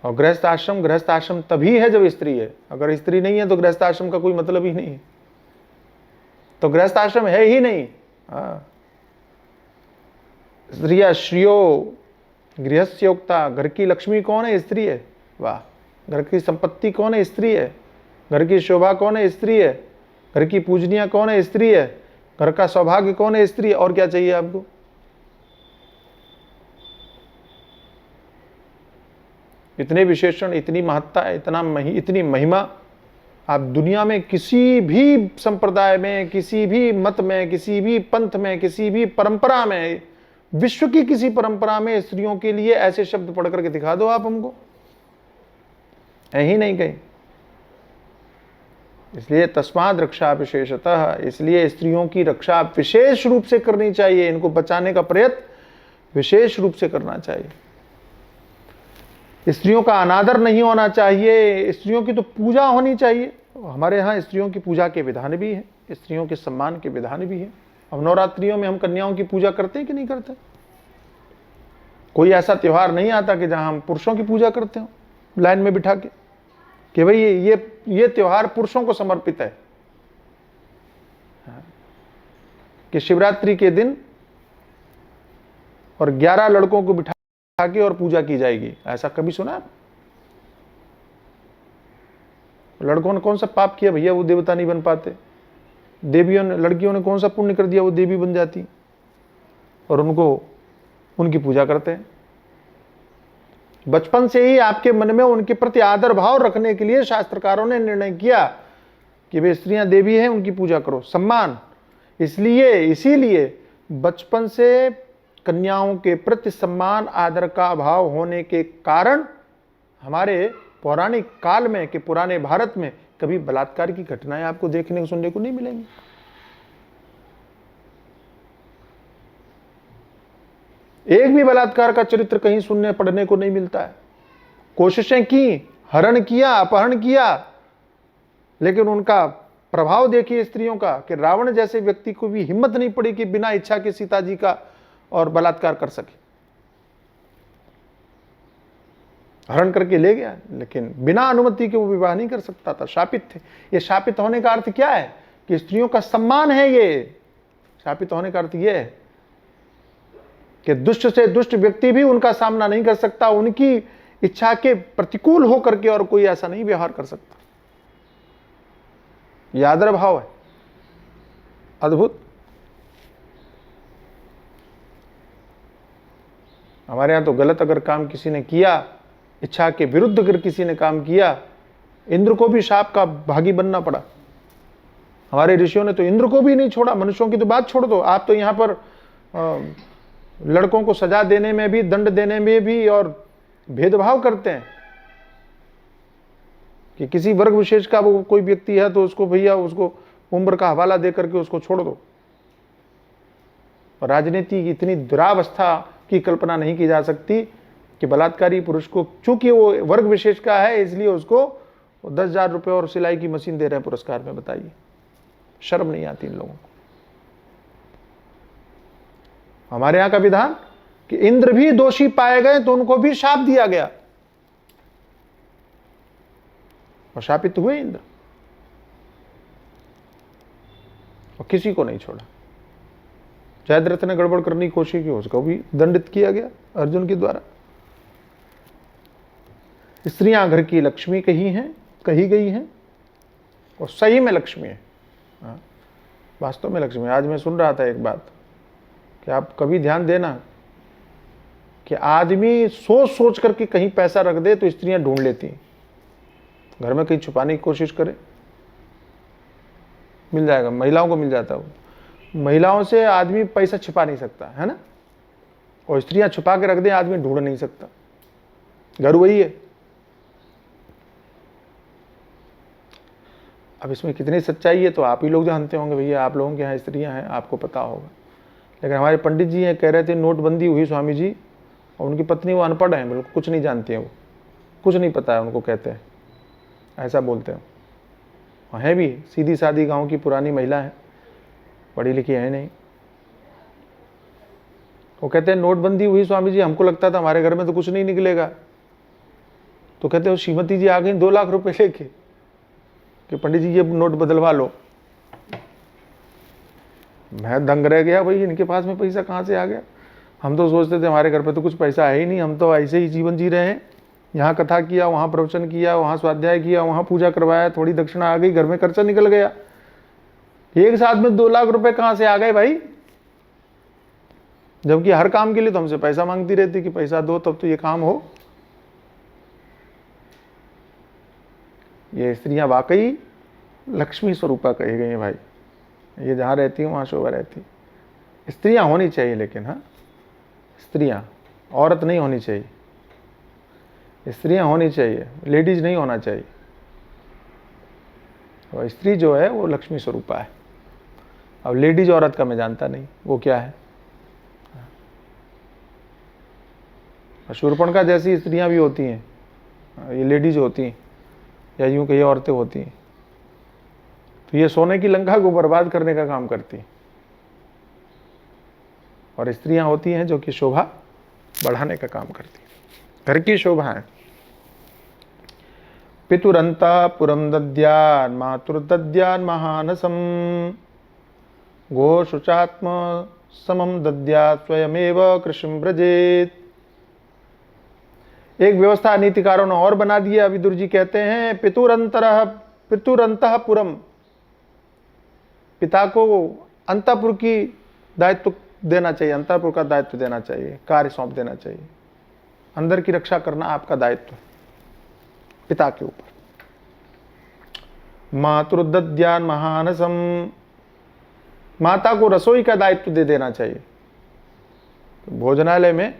और गृहस्थ आश्रम तभी है जब स्त्री है। अगर स्त्री नहीं है तो गृहस्थ आश्रम का कोई मतलब ही नहीं है, तो गृहस्थ आश्रम है ही नहीं। स्त्रिया श्रियो गृहस्योक्ता। घर की लक्ष्मी कौन है? स्त्री है। वाह। घर की संपत्ति कौन है? स्त्री है। घर की शोभा कौन है? स्त्री है। घर की पूजनिया कौन है? स्त्री है। घर का सौभाग्य कौन है? स्त्री है। और क्या चाहिए आपको? इतने विशेषण, इतनी महत्ता, इतनी महिमा आप दुनिया में किसी भी संप्रदाय में, किसी भी मत में, किसी भी पंथ में, किसी भी परंपरा में, विश्व की किसी परंपरा में स्त्रियों के लिए ऐसे शब्द पढ़ करके दिखा दो आप हमको, है ही नहीं कहीं। इसलिए तस्माद रक्षा विशेषतः, इसलिए स्त्रियों की रक्षा विशेष रूप से करनी चाहिए। इनको बचाने का प्रयत्न विशेष रूप से करना चाहिए। स्त्रियों का अनादर नहीं होना चाहिए, स्त्रियों की तो पूजा होनी चाहिए। हमारे यहाँ स्त्रियों की पूजा के विधान भी हैं, स्त्रियों के सम्मान के विधान भी हैं। अब नवरात्रियों में हम कन्याओं की पूजा करते हैं कि नहीं करते? कोई ऐसा त्योहार नहीं आता कि जहां हम पुरुषों की पूजा करते हो लाइन में बिठा के, कि भाई ये त्योहार पुरुषों को समर्पित है, कि शिवरात्रि के दिन और 11 लड़कों को बिठा के और पूजा की जाएगी। ऐसा कभी सुना है? लड़कों ने कौन सा पाप किया भैया, वो देवता नहीं बन पाते? लड़कियों ने कौन सा पुण्य कर दिया, वो देवी बन जाती और उनकी पूजा करते हैं। बचपन से ही आपके मन में उनके प्रति आदर भाव रखने के लिए शास्त्रकारों ने निर्णय किया कि वे स्त्रियां देवी हैं, उनकी पूजा करो, सम्मान। इसीलिए बचपन से कन्याओं के प्रति सम्मान आदर का भाव होने के कारण हमारे पौराणिक काल में, कि पुराने भारत में कभी बलात्कार की घटनाएं आपको देखने को सुनने को नहीं मिलेंगी। एक भी बलात्कार का चरित्र कहीं सुनने पढ़ने को नहीं मिलता है। कोशिशें की, हरण किया, अपहरण किया, लेकिन उनका प्रभाव देखिए स्त्रियों का, कि रावण जैसे व्यक्ति को भी हिम्मत नहीं पड़ी कि बिना इच्छा के सीता जी का और बलात्कार कर सके। हरण करके ले गया, लेकिन बिना अनुमति के वो विवाह नहीं कर सकता था, शापित थे। ये शापित होने का अर्थ क्या है? कि स्त्रियों का सम्मान है। ये शापित होने का अर्थ ये है कि दुष्ट से दुष्ट व्यक्ति भी उनका सामना नहीं कर सकता, उनकी इच्छा के प्रतिकूल होकर के और कोई ऐसा नहीं व्यवहार कर सकता। ये आदर भाव है, अद्भुत। हमारे यहां तो गलत अगर काम किसी ने किया, इच्छा के विरुद्ध अगर किसी ने काम किया, इंद्र को भी शाप का भागी बनना पड़ा। हमारे ऋषियों ने तो इंद्र को भी नहीं छोड़ा। मनुष्यों की तो बात छोड़ दो, आप तो यहां पर लड़कों को सजा देने में भी, दंड देने में भी और भेदभाव करते हैं कि किसी वर्ग विशेष का वो कोई व्यक्ति है तो उसको भैया उसको उम्र का हवाला दे करके उसको छोड़ दो। और राजनीति की इतनी दुरावस्था की कल्पना नहीं की जा सकती कि बलात्कारी पुरुष को, चूंकि वो वर्ग विशेष का है इसलिए उसको 10,000 रुपये और सिलाई की मशीन दे रहे हैं पुरस्कार में। बताइए, शर्म नहीं आती इन लोगों को। हमारे यहां का विधान कि इंद्र भी दोषी पाए गए तो उनको भी शाप दिया गया, और शापित हुए इंद्र, और किसी को नहीं छोड़ा। जयद्रथ ने गड़बड़ करने की कोशिश की, उसको भी दंडित किया गया अर्जुन के द्वारा। स्त्रियां घर की लक्ष्मी कही गई हैं, और सही में लक्ष्मी है, वास्तव में लक्ष्मी है। आज मैं सुन रहा था एक बात कि आप कभी ध्यान देना कि आदमी सोच सोच करके कहीं पैसा रख दे तो स्त्रियां ढूंढ लेती हैं। घर में कहीं छुपाने की कोशिश करे, मिल जाएगा, महिलाओं को मिल जाता है। महिलाओं से आदमी पैसा छिपा नहीं सकता है ना, और स्त्रियां छुपा के रख दें, आदमी ढूंढ नहीं सकता। घर वही है। अब इसमें कितनी सच्चाई है तो आप ही लोग जानते होंगे भैया, आप लोगों के यहाँ स्त्रियां हैं, आपको पता होगा। लेकिन हमारे पंडित जी हैं, कह रहे थे नोटबंदी हुई स्वामी जी, और उनकी पत्नी वो अनपढ़ हैं, बिल्कुल कुछ नहीं जानती हैं, वो कुछ नहीं पता है उनको, कहते हैं ऐसा बोलते हैं। और है भी सीधी सादी गांव की पुरानी महिला है, पढ़ी लिखी है नहीं। वो कहते हैं नोटबंदी हुई स्वामी जी, हमको लगता था हमारे घर में तो कुछ नहीं निकलेगा। तो कहते हैं श्रीमती जी आ गई 2 लाख रुपए लेके कि पंडित जी ये नोट बदलवा लो। मैं दंग रह गया, भाई इनके पास में पैसा कहाँ से आ गया। हम तो सोचते थे हमारे घर पे तो कुछ पैसा है ही नहीं, हम तो ऐसे ही जीवन जी रहे हैं। यहाँ कथा किया, वहाँ प्रवचन किया, वहाँ स्वाध्याय किया, वहाँ पूजा करवाया, थोड़ी दक्षिणा आ गई, घर में खर्चा निकल गया। एक साथ में 2 लाख रुपए कहाँ से आ गए भाई, जबकि हर काम के लिए तो हमसे पैसा मांगती रहती कि पैसा दो तब तो ये काम हो। ये स्त्रियां वाकई लक्ष्मी स्वरूपा कही गई हैं भाई। ये जहाँ रहती है वहाँ शोभा रहती। स्त्रियां होनी चाहिए, लेकिन हाँ स्त्रियां, औरत नहीं होनी चाहिए, स्त्रियां होनी चाहिए, लेडीज नहीं होना चाहिए। और स्त्री जो है वो लक्ष्मी स्वरूपा है। अब लेडीज औरत का मैं जानता नहीं वो क्या है। शूर्पणखा जैसी स्त्रियां भी होती हैं, ये लेडीज होती हैं, या यूं कहिए औरतें होती हैं, तो ये सोने की लंका को बर्बाद करने का काम करती हैं। और स्त्रियां होती हैं जो कि शोभा बढ़ाने का काम करती हैं, घर की शोभा है। पितुरंता पुरम दद्यान मातुर्दद्यान महानसम गोशुचात्म समम दद्यात् स्वयमेव कृष्ण व्रजेत। एक व्यवस्था नीतिकारों ने और बना दी है। विदुर जी कहते हैं पितुरंतः पुरम, पिता को अंतःपुर की दायित्व देना चाहिए, अंतःपुर का दायित्व देना चाहिए, कार्य सौंप देना चाहिए। अंदर की रक्षा करना आपका दायित्व पिता के ऊपर। मातुर्दद्यान महानसम, माता को रसोई का दायित्व दे देना चाहिए। भोजनालय में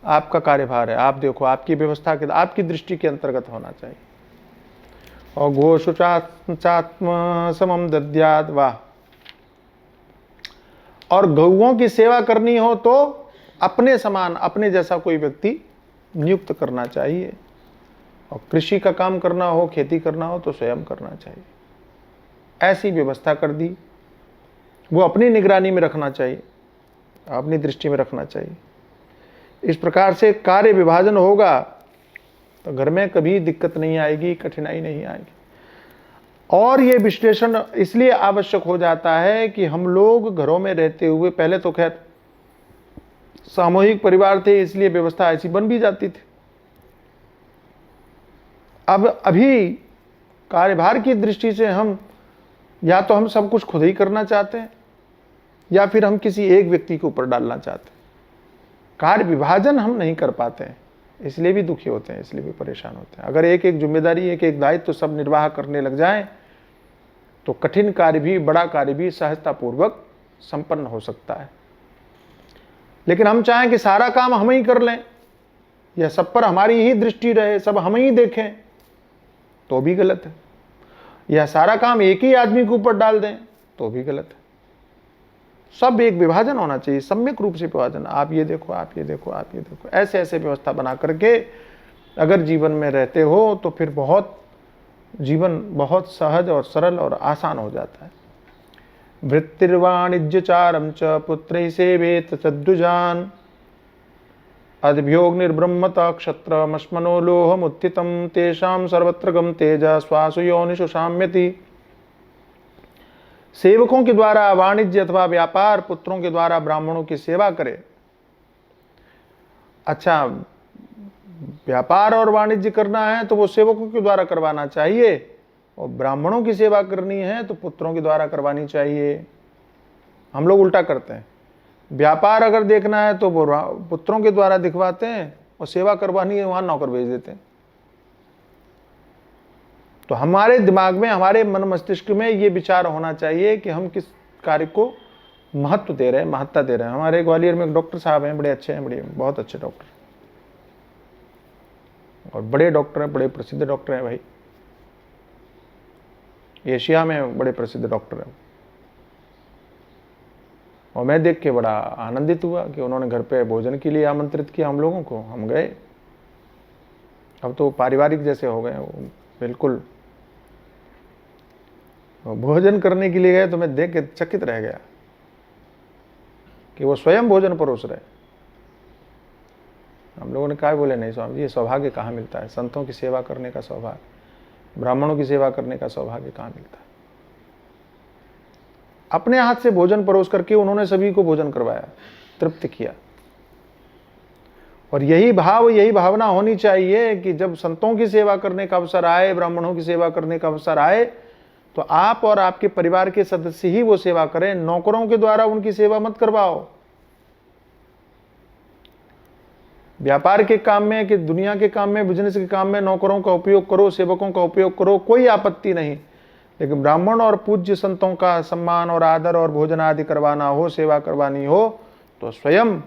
आपका कार्यभार है, आप देखो, आपकी व्यवस्था के, आपकी दृष्टि के अंतर्गत होना चाहिए। और गोशुचात्म समम दद्यात्। वाह। और गौओं की सेवा करनी हो तो अपने समान, अपने जैसा कोई व्यक्ति नियुक्त करना चाहिए। और कृषि का काम करना हो, खेती करना हो तो स्वयं करना चाहिए। ऐसी व्यवस्था कर दी। वो अपनी निगरानी में रखना चाहिए, अपनी दृष्टि में रखना चाहिए। इस प्रकार से कार्य विभाजन होगा तो घर में कभी दिक्कत नहीं आएगी, कठिनाई नहीं आएगी। और ये विश्लेषण इसलिए आवश्यक हो जाता है कि हम लोग घरों में रहते हुए, पहले तो खैर सामूहिक परिवार थे इसलिए व्यवस्था ऐसी बन भी जाती थी। अब अभी कार्यभार की दृष्टि से हम या तो हम सब कुछ खुद ही करना चाहते हैं या फिर हम किसी एक व्यक्ति के ऊपर डालना चाहते हैं। कार्य विभाजन हम नहीं कर पाते हैं, इसलिए भी दुखी होते हैं, इसलिए भी परेशान होते हैं। अगर एक एक जिम्मेदारी, एक एक दायित्व तो सब निर्वाह करने लग जाएं तो कठिन कार्य भी, बड़ा कार्य भी सहजतापूर्वक संपन्न हो सकता है। लेकिन हम चाहें कि सारा काम हम ही कर लें या सब पर हमारी ही दृष्टि रहे, सब हम ही देखें, तो भी गलत है। या सारा काम एक ही आदमी के ऊपर डाल दें तो भी गलत है। सब एक विभाजन होना चाहिए, सम्यक रूप से विभाजन। आप ये देखो, आप ये देखो, आप ये देखो, ऐसे ऐसे व्यवस्था बना करके अगर जीवन में रहते हो तो फिर जीवन बहुत सहज और सरल और आसान हो जाता है। वृत्तिर्वाणिज्यचारं च पुत्रैः सेवेत तद्विजान् अद्भ्योग निर्ब्रह्मता क्षत्रमश्मनो लोहमुत्थितं तेषां सर्वत्र गम तेजा स्वासु योनिषु शाम्यति। सेवकों के द्वारा वाणिज्य अथवा व्यापार, पुत्रों के द्वारा ब्राह्मणों की सेवा करे। अच्छा, व्यापार और वाणिज्य करना है तो वो सेवकों के द्वारा करवाना चाहिए, और ब्राह्मणों की सेवा करनी है तो पुत्रों के द्वारा करवानी चाहिए। हम लोग उल्टा करते हैं, व्यापार अगर देखना है तो वो पुत्रों के द्वारा दिखवाते हैं, और सेवा करवानी है वहां नौकर भेज देते हैं। तो हमारे दिमाग में, हमारे मन मस्तिष्क में ये विचार होना चाहिए कि हम किस कार्य को महत्व दे रहे हैं, महत्ता दे रहे हैं। हमारे ग्वालियर में एक डॉक्टर साहब हैं, बड़े अच्छे हैं, बहुत अच्छे डॉक्टर, और बड़े डॉक्टर हैं, बड़े प्रसिद्ध डॉक्टर हैं भाई, एशिया में बड़े प्रसिद्ध डॉक्टर हैं। और मैं देख के बड़ा आनंदित हुआ कि उन्होंने घर पे भोजन के लिए आमंत्रित किया हम लोगों को। हम गए। अब तो पारिवारिक जैसे हो गए, वो बिल्कुल भोजन करने के लिए गए तो मैं देख के चकित रह गया कि वो स्वयं भोजन परोस रहे। हम लोगों ने कहा, बोले नहीं स्वामी जी, ये सौभाग्य कहाँ मिलता है, संतों की सेवा करने का सौभाग्य, ब्राह्मणों की सेवा करने का सौभाग्य कहाँ मिलता है। अपने हाथ से भोजन परोस करके उन्होंने सभी को भोजन करवाया, तृप्त किया। और यही भाव, यही भावना होनी चाहिए कि जब संतों की सेवा करने का अवसर आए, ब्राह्मणों की सेवा करने का अवसर आए, तो आप और आपके परिवार के सदस्य ही वो सेवा करें। नौकरों के द्वारा उनकी सेवा मत करवाओ। व्यापार के काम में, कि दुनिया के काम में, बिजनेस के काम में नौकरों का उपयोग करो, सेवकों का उपयोग करो, कोई आपत्ति नहीं। लेकिन ब्राह्मण और पूज्य संतों का सम्मान और आदर और भोजन आदि करवाना हो, सेवा करवानी हो, तो स्वयं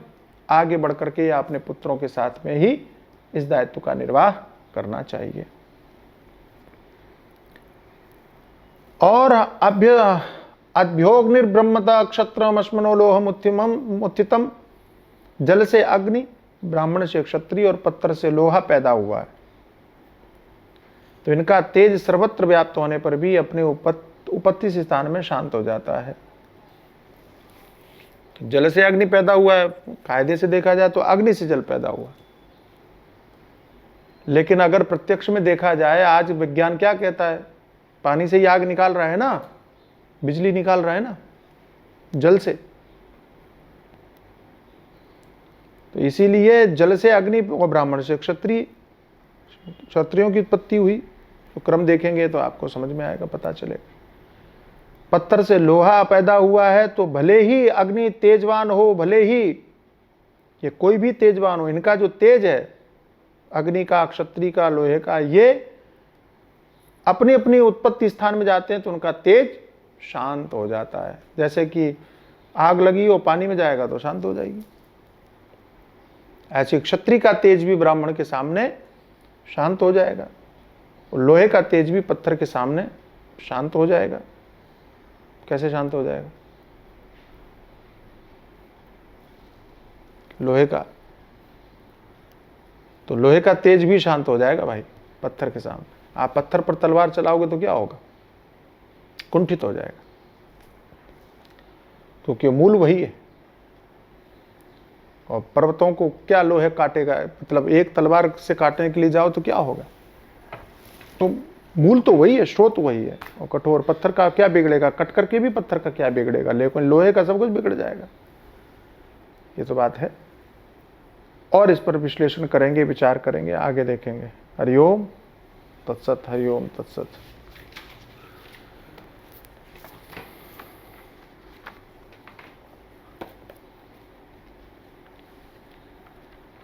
आगे बढ़ करके या अपने पुत्रों के साथ में ही इस दायित्व का निर्वाह करना चाहिए। और अभ्योग निर्ब्रह्मता क्षत्रम अश्मनो लोहम उत्थितम। जल से अग्नि, ब्राह्मण से क्षत्रिय और पत्थर से लोहा पैदा हुआ है, तो इनका तेज सर्वत्र व्याप्त होने पर भी अपने उपस्थित स्थान में शांत हो जाता है। तो जल से अग्नि पैदा हुआ है, कायदे से देखा जाए तो अग्नि से जल पैदा हुआ। लेकिन अगर प्रत्यक्ष में देखा जाए, आज विज्ञान क्या कहता है, पानी से ही आग निकाल रहा है ना, बिजली निकाल रहा है ना, जल से। तो इसीलिए जल से अग्नि और ब्राह्मण से क्षत्रिय, क्षत्रियों की उत्पत्ति हुई। तो क्रम देखेंगे तो आपको समझ में आएगा, पता चलेगा। पत्थर से लोहा पैदा हुआ है, तो भले ही अग्नि तेजवान हो, भले ही ये कोई भी तेजवान हो, इनका जो तेज है, अग्नि का, क्षत्रिय का, लोहे का, ये अपनी अपनी उत्पत्ति स्थान में जाते हैं तो उनका तेज शांत हो जाता है। जैसे कि आग लगी हो, पानी में जाएगा तो शांत हो जाएगी। ऐसे क्षत्रिय का तेज भी ब्राह्मण के सामने शांत हो जाएगा। लोहे का तेज भी पत्थर के सामने शांत हो जाएगा। कैसे शांत हो जाएगा? लोहे का तेज भी शांत हो जाएगा भाई पत्थर के सामने। आप पत्थर पर तलवार चलाओगे तो क्या होगा? कुंठित हो जाएगा, क्योंकि मूल वही है। और पर्वतों को क्या लोहे काटेगा? मतलब एक तलवार से काटने के लिए जाओ तो क्या होगा? तो मूल तो वही है, स्रोत वही है। और कठोर पत्थर का क्या बिगड़ेगा? कट करके भी पत्थर का क्या बिगड़ेगा? लेकिन लोहे का सब कुछ बिगड़ जाएगा। ये तो बात है। और इस पर विश्लेषण करेंगे, विचार करेंगे, आगे देखेंगे। हरिओम तत्सत, हरिओम तत्सत।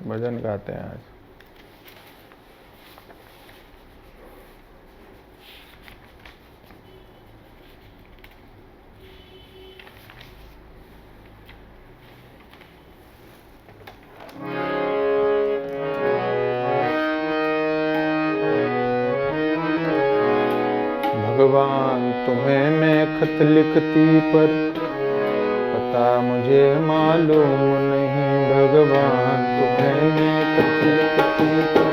भजन गाते हैं आज। भगवान तुम्हें मैं खत लिखती पर पता मुझे मालूम नहीं। भगवान तुम्हें मैं खत लिखती पर,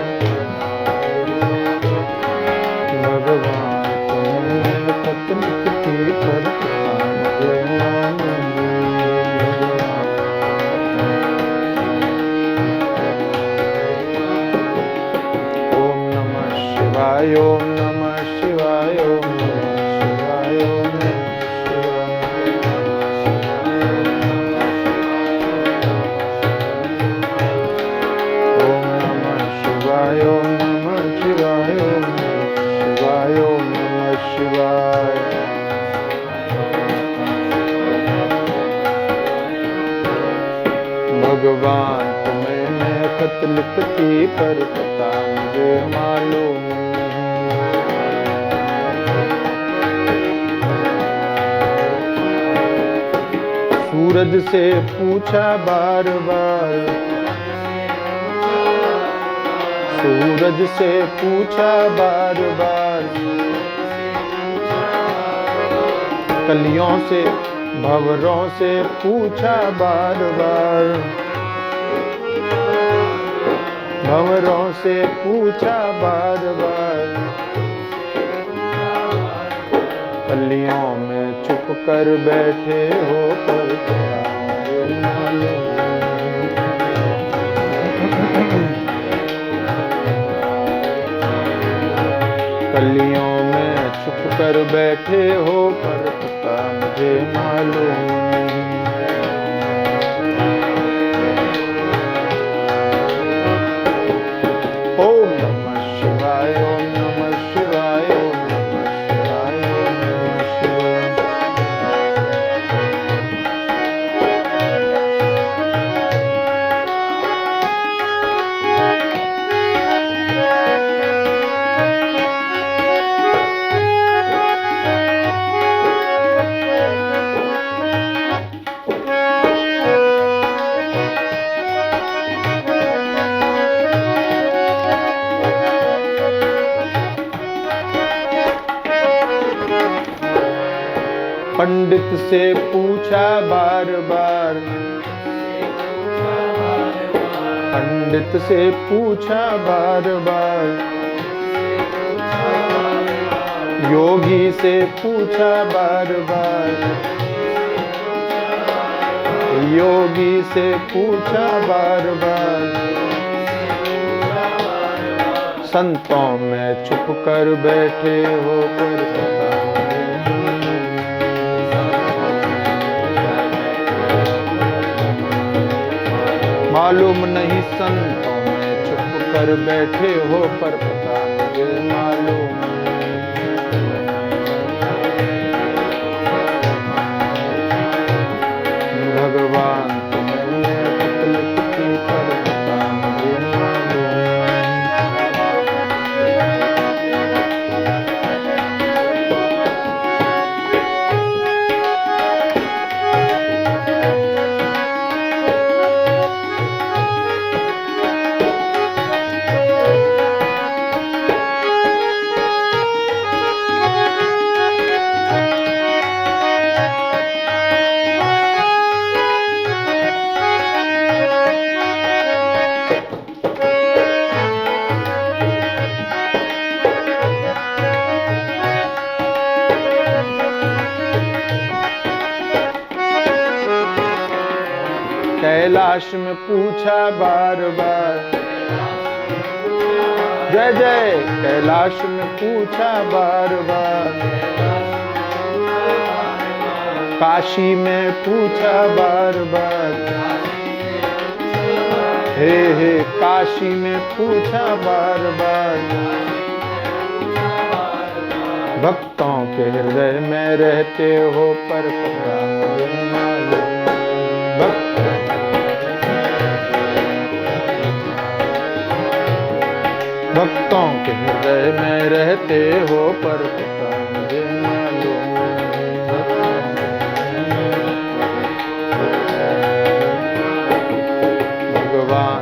भगवान तुम्हें मैं खत लिखती पर पता मुझे मालूम नहीं। ओम नमः शिवाय, ओम नमः शिवाय, ओम नमः शिवाय, ओम नमः शिवाय, ओम नमः शिवाय, ओम नमः शिवाय, ओम नमः शिवाय। भगवान तुम्हें मैं खत लिखती पर पता मुझे मालूम नहीं। सूरज से पूछा बार बार, सूरज से पूछा बार बार, कलियों से भंवरों से पूछा बार बार, भंवरों से पूछा बार बार, कलियों में छुप कर बैठे हो पर क्या मालूम। कलियों में छुप कर बैठे हो पर पता मुझे मालूम नहीं। ओम नमः शिवाय, ओम नमः शिवाय, ओम नमः शिवाय, ओम नमः शिवाय। पंडित से पूछा बार बार, पंडित से पूछा बार बार, योगी से पूछा बार बार, योगी से पूछा बार बार, संतों में छुप कर बैठे हो पर पता मालूम नहीं। संतों में छुप कर बैठे हो पर पता मुझे मालूम नहीं। भगवान तुम्हें खत लिखती पर पता मुझे मालूम नहीं। कैलाश में पूछा बार बार, जय जय कैलाश में पूछा बार बार, काशी में पूछा बार बार, हे काशी में पूछा बार बार, भक्तों के हृदय में रहते हो पर पता नहीं मालूम। भक्तों के हृदय में रहते हो पर पता मुझे मालूम। भगवान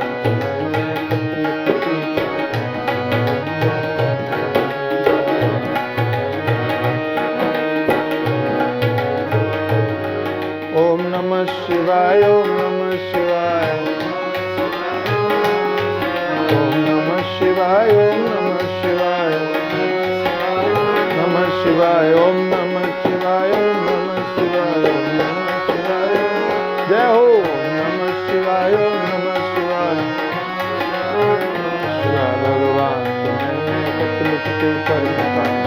ओम नमः शिवाय, ओम नमः शिवाय, ओम नमः शिवाय, ओम नमः शिवाय, नमः शिवाय, ओम नमः शिवाय, ओम नमः शिवाय, ओम नमः शिवाय, जय हो नमः शिवाय, ओम नमः शिवाय, शिवाय भगवान तुम्हें कत्ल पर भगवान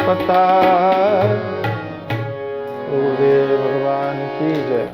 पता गुरुदेव भगवान की जय।